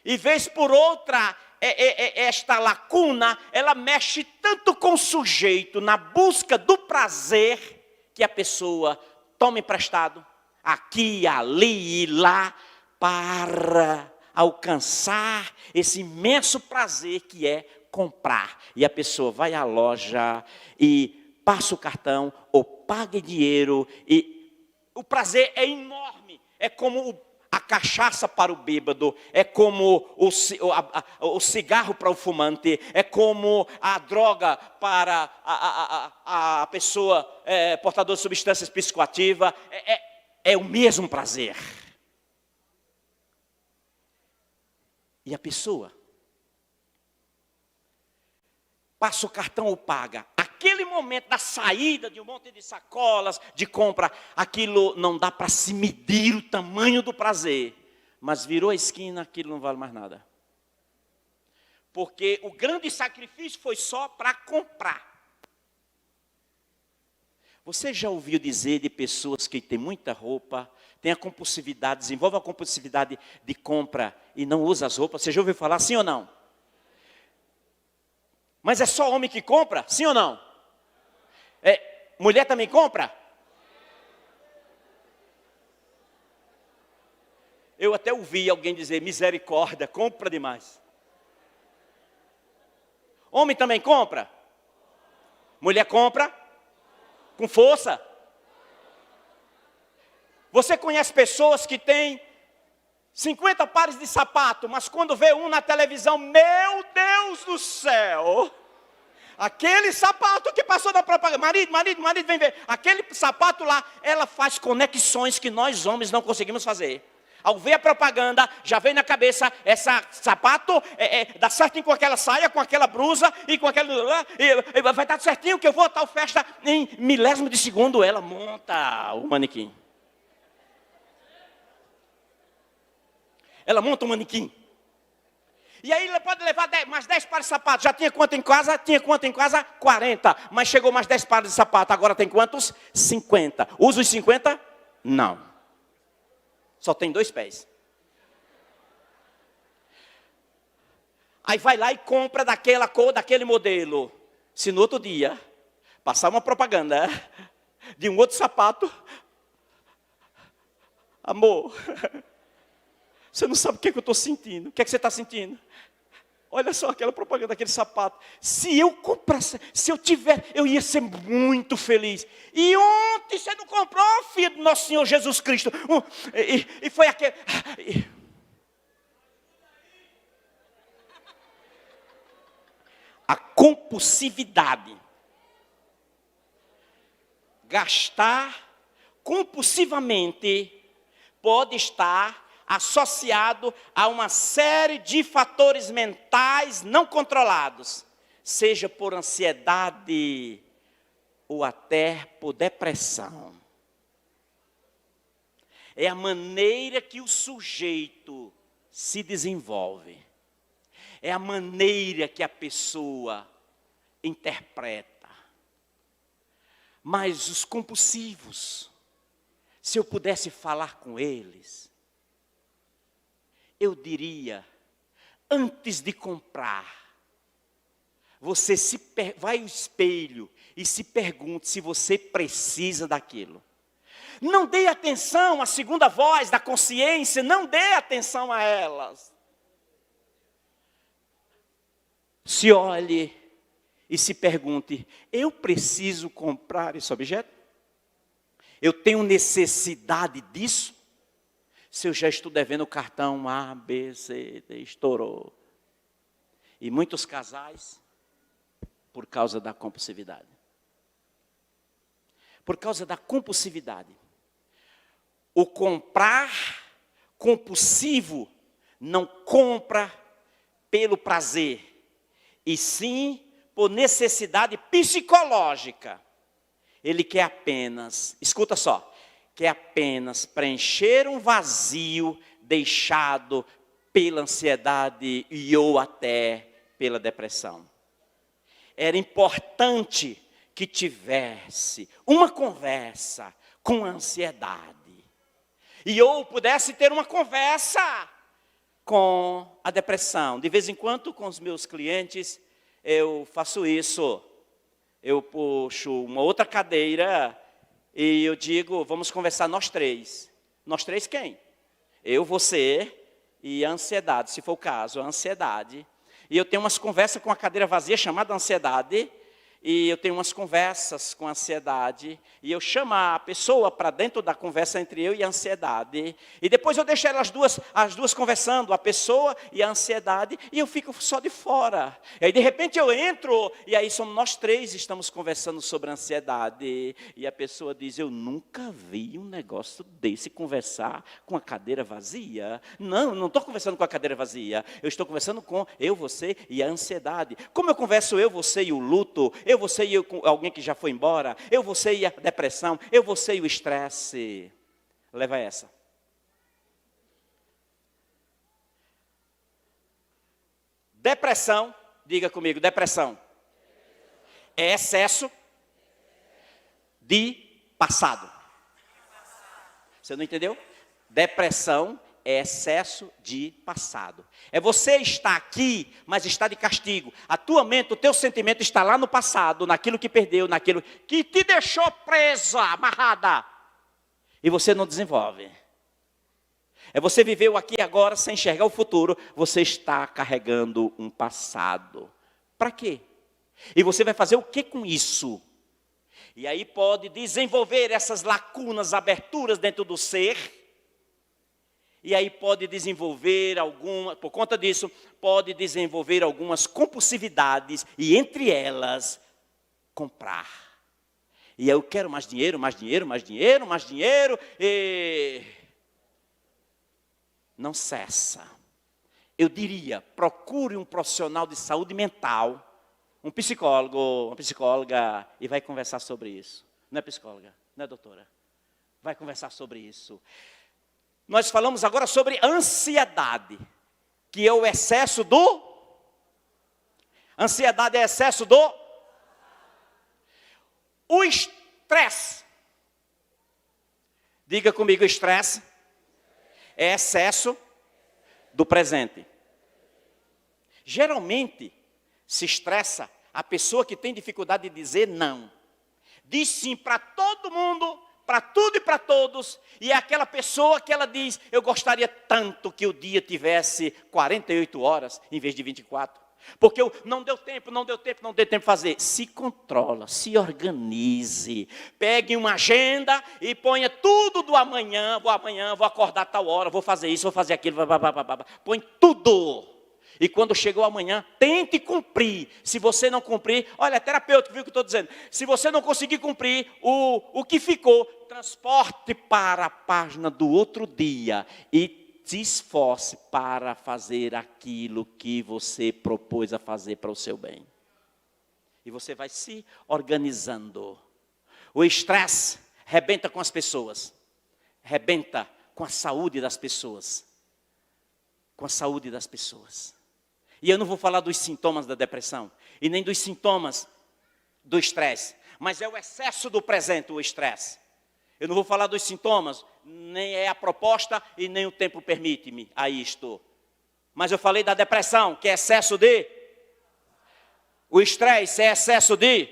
e vez por outra, esta lacuna, ela mexe tanto com o sujeito na busca do prazer, que a pessoa toma emprestado, aqui, ali e lá, para alcançar esse imenso prazer que é comprar. E a pessoa vai à loja e passa o cartão ou paga dinheiro e o prazer é enorme. É como a cachaça para o bêbado, é como o cigarro para o fumante, é como a droga para a pessoa portadora de substâncias psicoativas. É o mesmo prazer. E a pessoa passa o cartão ou paga. Aquele momento da saída de um monte de sacolas, de compra, aquilo não dá para se medir o tamanho do prazer. Mas virou a esquina, aquilo não vale mais nada. Porque o grande sacrifício foi só para comprar. Você já ouviu dizer de pessoas que têm muita roupa, têm a compulsividade, desenvolvem a compulsividade de compra e não usa as roupas? Você já ouviu falar, sim ou não? Mas é só homem que compra, sim ou não? Mulher também compra? Eu até ouvi alguém dizer, misericórdia, compra demais. Homem também compra? Mulher compra? Com força? Você conhece pessoas que têm 50 pares de sapato, mas quando vê um na televisão, meu Deus do céu, aquele sapato que passou na propaganda, marido, vem ver. Aquele sapato lá, ela faz conexões que nós homens não conseguimos fazer. Ao ver a propaganda, já vem na cabeça, esse sapato dá certinho com aquela saia, com aquela blusa, e com aquele... E vai dar certinho que eu vou a tal festa. Em milésimo de segundo, ela monta o manequim. Ela monta o manequim. E aí ele pode levar mais 10 pares de sapatos. Já tinha quanto em casa? Tinha quanto em casa? 40. Mas chegou mais 10 pares de sapatos. Agora tem quantos? 50. Usa os 50? Não. Só tem 2 pés. Aí vai lá e compra daquela cor, daquele modelo. Se no outro dia passar uma propaganda de um outro sapato, amor, você não sabe o que eu estou sentindo. O que é que você está sentindo? Olha só aquela propaganda, aquele sapato. Se eu comprasse, se eu tiver, eu ia ser muito feliz. E ontem você não comprou, filho do nosso Senhor Jesus Cristo. E foi aquele... A compulsividade. Gastar compulsivamente pode estar associado a uma série de fatores mentais não controlados, seja por ansiedade ou até por depressão. É a maneira que o sujeito se desenvolve. É a maneira que a pessoa interpreta. Mas os compulsivos, se eu pudesse falar com eles, eu diria, antes de comprar, você vai ao espelho e se pergunte se você precisa daquilo. Não dê atenção à segunda voz da consciência, não dê atenção a elas. Se olhe e se pergunte, eu preciso comprar esse objeto? Eu tenho necessidade disso? Se eu já estou devendo o cartão A, B, C, D, estourou. E muitos casais, por causa da compulsividade. Por causa da compulsividade. O comprar compulsivo não compra pelo prazer, e sim por necessidade psicológica. Ele quer apenas, escuta só, quer apenas preencher um vazio deixado pela ansiedade e ou até pela depressão. Era importante que tivesse uma conversa com a ansiedade. E ou pudesse ter uma conversa com a depressão. De vez em quando, com os meus clientes, eu faço isso. Eu puxo uma outra cadeira e eu digo, vamos conversar nós três. Nós três quem? Eu, você e a ansiedade, se for o caso, a ansiedade. E eu tenho umas conversas com a cadeira vazia chamada ansiedade. E eu tenho umas conversas com a ansiedade. E eu chamo a pessoa para dentro da conversa entre eu e a ansiedade. E depois eu deixo elas as duas conversando, a pessoa e a ansiedade. E eu fico só de fora. E aí de repente eu entro. E aí somos nós três, estamos conversando sobre a ansiedade. E a pessoa diz, eu nunca vi um negócio desse conversar com a cadeira vazia. Não estou conversando com a cadeira vazia. Eu estou conversando com eu, você e a ansiedade. Como eu converso eu, você e o luto, eu, você e alguém que já foi embora, eu, você e a depressão, eu, você e o estresse. Leva essa. Depressão, diga comigo, depressão. É excesso de passado. Você não entendeu? Depressão é excesso de passado. É você estar aqui, mas está de castigo. A tua mente, o teu sentimento está lá no passado, naquilo que perdeu, naquilo que te deixou presa, amarrada. E você não desenvolve. É você viveu aqui agora sem enxergar o futuro. Você está carregando um passado. Para quê? E você vai fazer o que com isso? E aí pode desenvolver essas lacunas, aberturas dentro do ser. E aí pode desenvolver por conta disso, pode desenvolver algumas compulsividades, e entre elas, comprar. E eu quero mais dinheiro, mais dinheiro, mais dinheiro, mais dinheiro, e não cessa. Eu diria, procure um profissional de saúde mental, um psicólogo, uma psicóloga, e vai conversar sobre isso. Não é psicóloga, não é doutora. Vai conversar sobre isso. Nós falamos agora sobre ansiedade, que é o excesso do... Ansiedade é excesso do... O estresse. Diga comigo, estresse é excesso do presente. Geralmente, se estressa a pessoa que tem dificuldade de dizer não. Diz sim para todo mundo, para tudo e para todos, e é aquela pessoa que ela diz, eu gostaria tanto que o dia tivesse 48 horas, em vez de 24. Porque não deu tempo de fazer. Se controla, se organize. Pegue uma agenda e ponha tudo do amanhã, vou acordar a tal hora, vou fazer isso, vou fazer aquilo. Põe tudo. E quando chegou amanhã, tente cumprir. Se você não cumprir, olha, terapeuta, viu o que eu estou dizendo? Se você não conseguir cumprir o que ficou, transporte para a página do outro dia e se esforce para fazer aquilo que você propôs a fazer para o seu bem. E você vai se organizando. O estresse rebenta com as pessoas. Rebenta com a saúde das pessoas. Com a saúde das pessoas. E eu não vou falar dos sintomas da depressão. E nem dos sintomas do estresse. Mas é o excesso do presente, o estresse. Eu não vou falar dos sintomas, nem é a proposta e nem o tempo permite-me a isto. Mas eu falei da depressão, que é excesso de... O estresse é excesso de...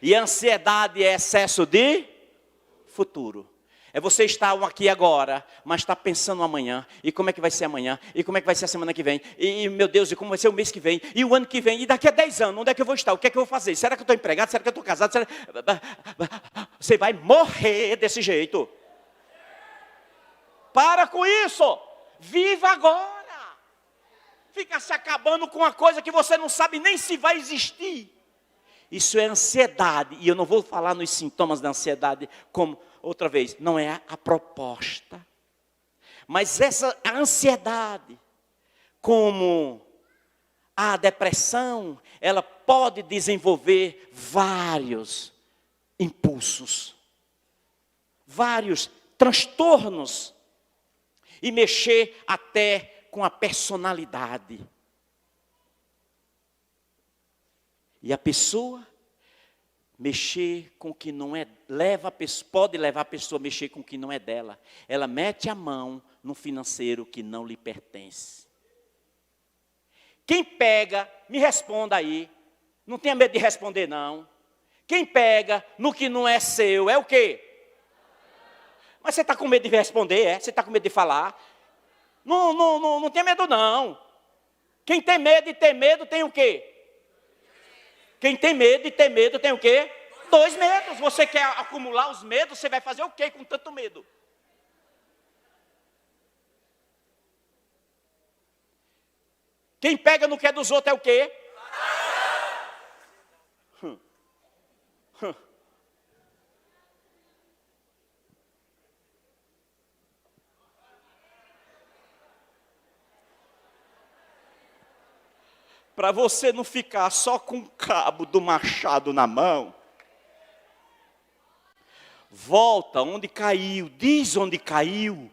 E a ansiedade é excesso de... Futuro. É você estar aqui agora, mas está pensando amanhã. E como é que vai ser amanhã? E como é que vai ser a semana que vem? E meu Deus, e como vai ser o mês que vem? E o ano que vem? E daqui a 10 anos, onde é que eu vou estar? O que é que eu vou fazer? Será que eu estou empregado? Será que eu estou casado? Você vai morrer desse jeito. Para com isso. Viva agora. Fica se acabando com uma coisa que você não sabe nem se vai existir. Isso é ansiedade. E eu não vou falar nos sintomas da ansiedade como... Outra vez, não é a proposta. Mas a ansiedade, como a depressão, ela pode desenvolver vários impulsos, vários transtornos, e mexer até com a personalidade. E a pessoa mexer com o que não é, pode levar a pessoa a mexer com o que não é dela. Ela mete a mão no financeiro que não lhe pertence. Quem pega, me responda aí, não tenha medo de responder não. Quem pega no que não é seu, é o quê? Mas você está com medo de responder, é? Você está com medo de falar? Não tenha medo não. Quem tem medo e tem medo tem o quê? Quem tem medo e tem medo tem o quê? 2 medos. Você quer acumular os medos, você vai fazer o quê com tanto medo? Quem pega no que é dos outros é o quê? Para você não ficar só com o cabo do machado na mão, volta onde caiu, diz onde caiu.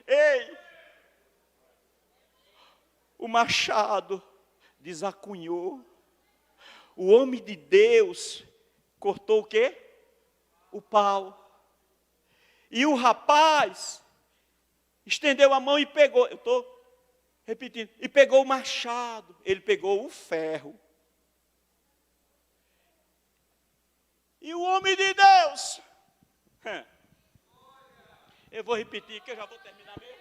Ei, o machado desacunhou, o homem de Deus cortou o quê? O pau. E o rapaz estendeu a mão e pegou, eu estou repetindo, e pegou o machado, ele pegou o ferro. E o homem de Deus, eu vou repetir que eu já vou terminar mesmo.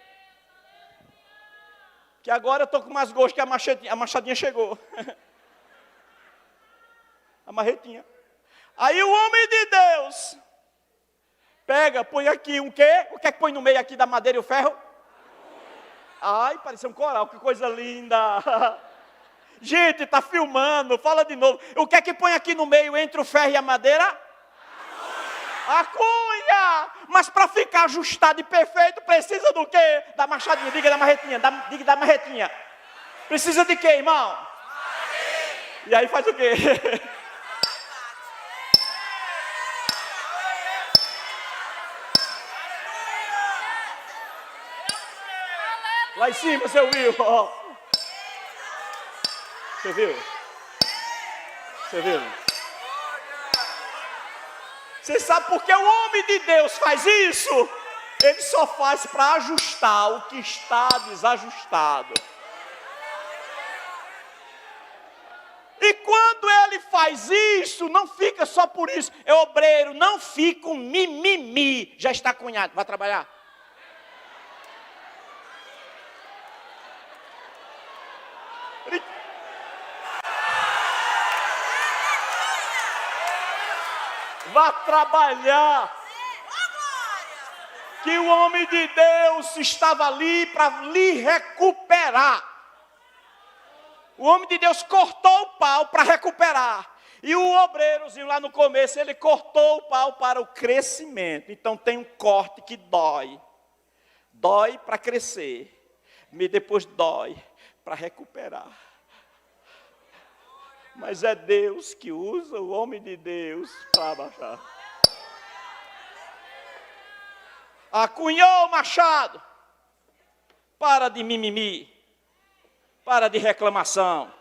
Que agora eu estou com mais gosto que a machadinha chegou. A marretinha. Aí o homem de Deus Pega, põe aqui um quê? O que é que põe no meio aqui da madeira e o ferro? Ai, parecia um coral, que coisa linda. Gente, está filmando, fala de novo. O que é que põe aqui no meio entre o ferro e a madeira? A cunha! Mas para ficar ajustado e perfeito, precisa do quê? Da machadinha, diga da marretinha, diga da marretinha. Precisa de quê, irmão? E aí faz o quê? Lá em cima, você ouviu? Ó. Você viu? Você viu? Você sabe por que o homem de Deus faz isso? Ele só faz para ajustar o que está desajustado. E quando ele faz isso, não fica só por isso. É obreiro, não fica um mimimi. Já está cunhado, vai trabalhar? Vá trabalhar. Que o homem de Deus estava ali para lhe recuperar. O homem de Deus cortou o pau para recuperar. E o obreirozinho lá no começo, ele cortou o pau para o crescimento. Então tem um corte que dói. Dói para crescer. E depois dói para recuperar. Mas é Deus que usa o homem de Deus para abaixar. Acunhou o machado. Para de mimimi. Para de reclamação.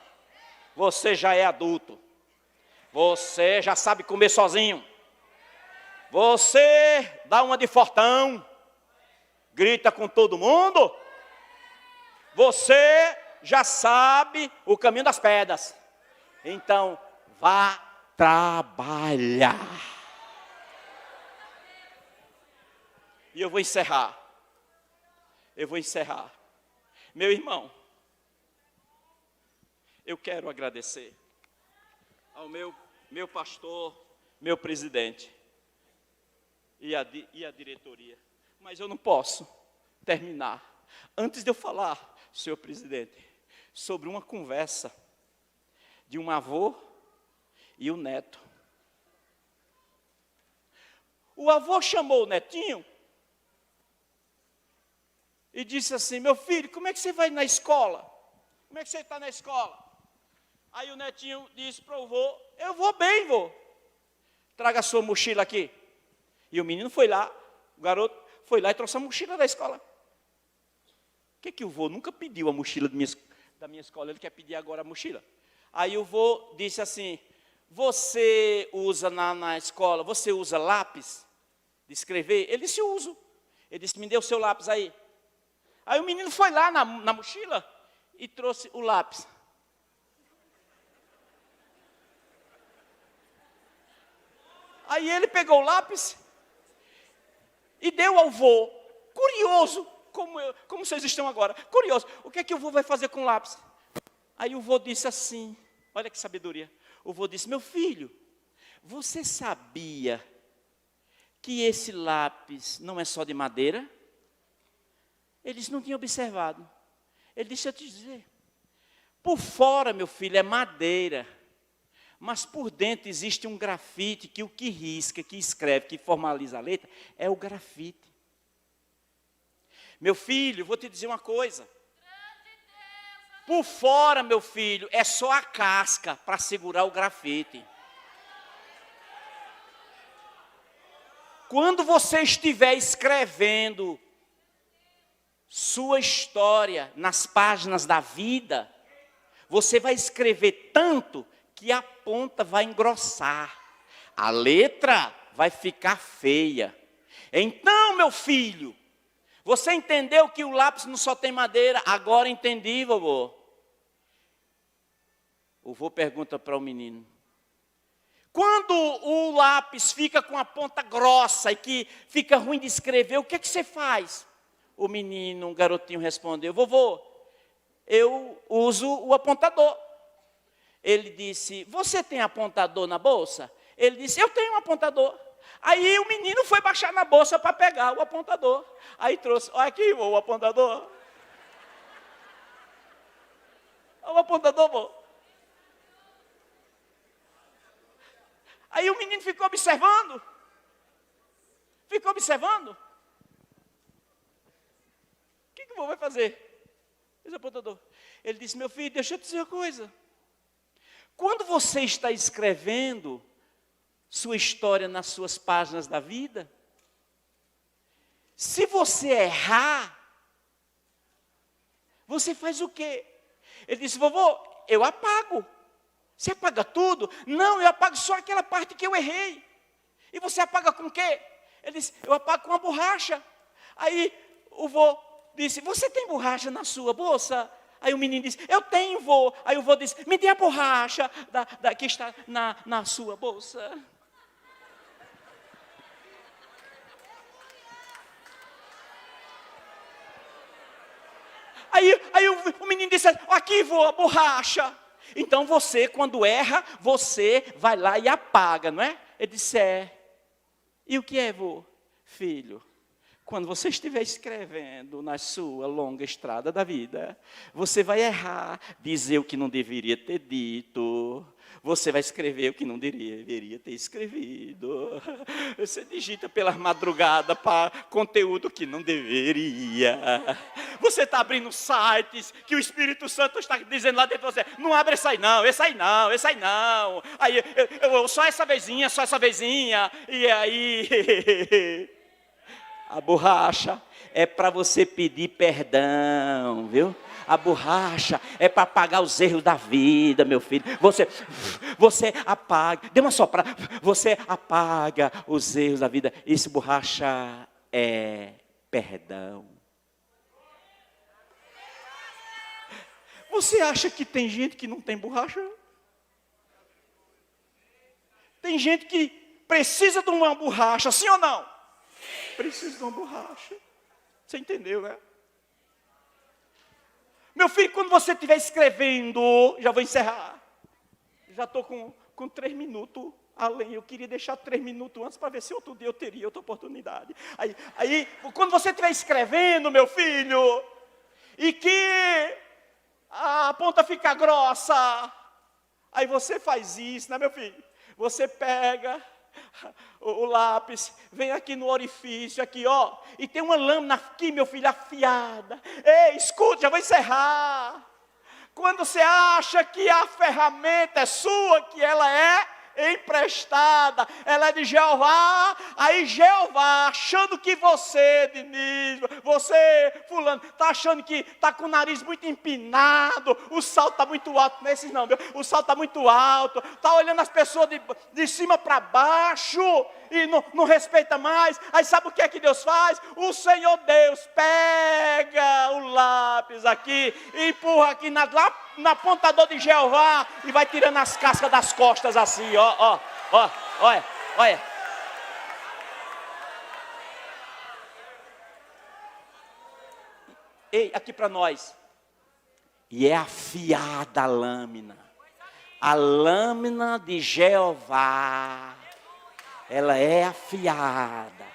Você já é adulto. Você já sabe comer sozinho. Você dá uma de fortão. Grita com todo mundo. Você já sabe o caminho das pedras. Então, vá trabalhar. E eu vou encerrar. Meu irmão, eu quero agradecer ao meu pastor, meu presidente e a diretoria. Mas eu não posso terminar antes de eu falar, senhor presidente, sobre uma conversa de um avô e o neto. O avô chamou o netinho e disse assim: meu filho, como é que você vai na escola? Como é que você está na escola? Aí o netinho disse para o vô: eu vou bem, vô. Traga a sua mochila aqui. E o menino foi lá, o garoto foi lá e trouxe a mochila da escola. O que o vô nunca pediu a mochila da minha escola? Ele quer pedir agora a mochila. Aí o vô disse assim: você usa na escola, você usa lápis de escrever? Ele disse: uso. Ele disse: me dê o seu lápis aí. Aí o menino foi lá na mochila e trouxe o lápis. Aí ele pegou o lápis e deu ao vô. Curioso, como vocês estão agora. Curioso, o que é que o vô vai fazer com o lápis? Aí o vô disse assim, olha que sabedoria. O vô disse: meu filho, você sabia que esse lápis não é só de madeira? Eles não tinham observado. Ele disse: eu te dizer, por fora, meu filho, é madeira, mas por dentro existe um grafite que o que risca, que escreve, que formaliza a letra, é o grafite. Meu filho, vou te dizer uma coisa. Por fora, meu filho, é só a casca para segurar o grafite. Quando você estiver escrevendo sua história nas páginas da vida, você vai escrever tanto que a ponta vai engrossar. A letra vai ficar feia. Então, meu filho, você entendeu que o lápis não só tem madeira? Agora entendi, vovô. O vô pergunta para o menino: quando o lápis fica com a ponta grossa e que fica ruim de escrever, o que é que você faz? O menino, um garotinho, respondeu: vovô, eu uso o apontador. Ele disse: você tem apontador na bolsa? Ele disse: eu tenho um apontador. Aí o menino foi baixar na bolsa para pegar o apontador. Aí trouxe, olha aqui, vô, o apontador. Olha o apontador, vô. Aí o menino ficou observando. Ficou observando. O que o vô vai fazer? Esse apontador. Ele disse, meu filho, deixa eu te dizer uma coisa. Quando você está escrevendo sua história nas suas páginas da vida, se você errar, você faz o quê? Ele disse, vovô, eu apago. Você apaga tudo? Não, eu apago só aquela parte que eu errei. E você apaga com o quê? Ele disse, eu apago com uma borracha. Aí o vô disse, você tem borracha na sua bolsa? Aí o menino disse, eu tenho, vô. Aí o vô disse, me dê a borracha que está na sua bolsa. Aí o menino disse, aqui, vô, a borracha. Então você, quando erra, você vai lá e apaga, não é? Ele disse, E o que é, vô? Filho, quando você estiver escrevendo na sua longa estrada da vida, você vai errar, dizer o que não deveria ter dito. Você vai escrever o que não deveria ter escrevido. Você digita pelas madrugadas para conteúdo que não deveria. Você está abrindo sites que o Espírito Santo está dizendo lá dentro de você, não abre esse aí não, esse aí não, esse aí não. Aí, eu só essa vezinha. E aí, a borracha é para você pedir perdão, viu? A borracha é para apagar os erros da vida, meu filho. Você apaga, dê uma soprada. Você apaga os erros da vida. Isso, borracha, é perdão. Você acha que tem gente que não tem borracha? Tem gente que precisa de uma borracha, sim ou não? Precisa de uma borracha. Você entendeu, né? Meu filho, quando você estiver escrevendo, já vou encerrar. Já estou com 3 minutos além. Eu queria deixar 3 minutos antes para ver se outro dia eu teria outra oportunidade. Aí, quando você estiver escrevendo, meu filho, e que a ponta fica grossa, aí você faz isso, né, meu filho? Você pega o lápis, vem aqui no orifício, aqui, ó, e tem uma lâmina aqui, meu filho, afiada. Ei, escuta, já vou encerrar. Quando você acha que a ferramenta é sua, que ela é emprestada, ela é de Jeová, aí Jeová, achando que você, Diniz, você, fulano, está achando que está com o nariz muito empinado, o salto está muito alto, nesses não, meu, o salto está muito alto, está olhando as pessoas de cima para baixo, e não respeita mais. Aí sabe o que é que Deus faz? O Senhor Deus pega o lápis aqui, e empurra aqui na apontador de Jeová, e vai tirando as cascas das costas assim, olha. Ei, aqui para nós. E é afiada a lâmina. A lâmina de Jeová, ela é afiada.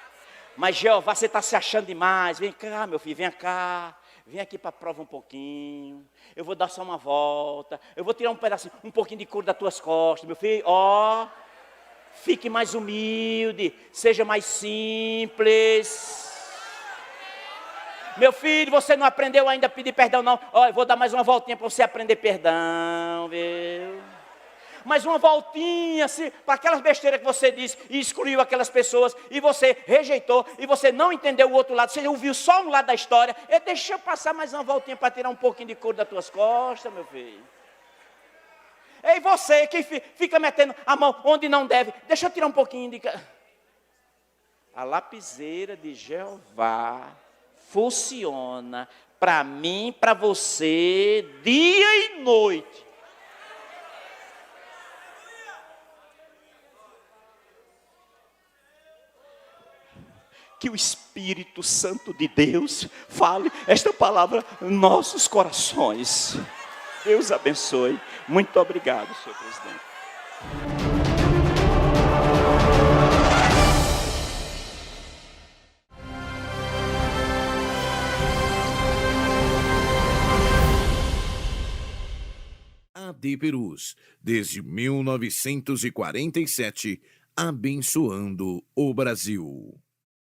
Mas Jeová, você está se achando demais. Vem cá, meu filho, vem cá. Vem aqui para a prova um pouquinho. Eu vou dar só uma volta. Eu vou tirar um pedacinho, um pouquinho de couro das tuas costas, meu filho. Fique mais humilde. Seja mais simples. Meu filho, você não aprendeu ainda a pedir perdão, não. Eu vou dar mais uma voltinha para você aprender perdão, viu? Mais uma voltinha, assim, para aquelas besteiras que você disse e excluiu aquelas pessoas, e você rejeitou, e você não entendeu o outro lado, você ouviu só um lado da história. Deixa eu passar mais uma voltinha para tirar um pouquinho de couro das tuas costas, meu filho. Ei, você que fica metendo a mão onde não deve, deixa eu tirar um pouquinho de... A lapiseira de Jeová funciona para mim, para você, dia e noite. Que o Espírito Santo de Deus fale esta palavra em nossos corações. Deus abençoe. Muito obrigado, senhor presidente. AD Perus, desde 1947, abençoando o Brasil.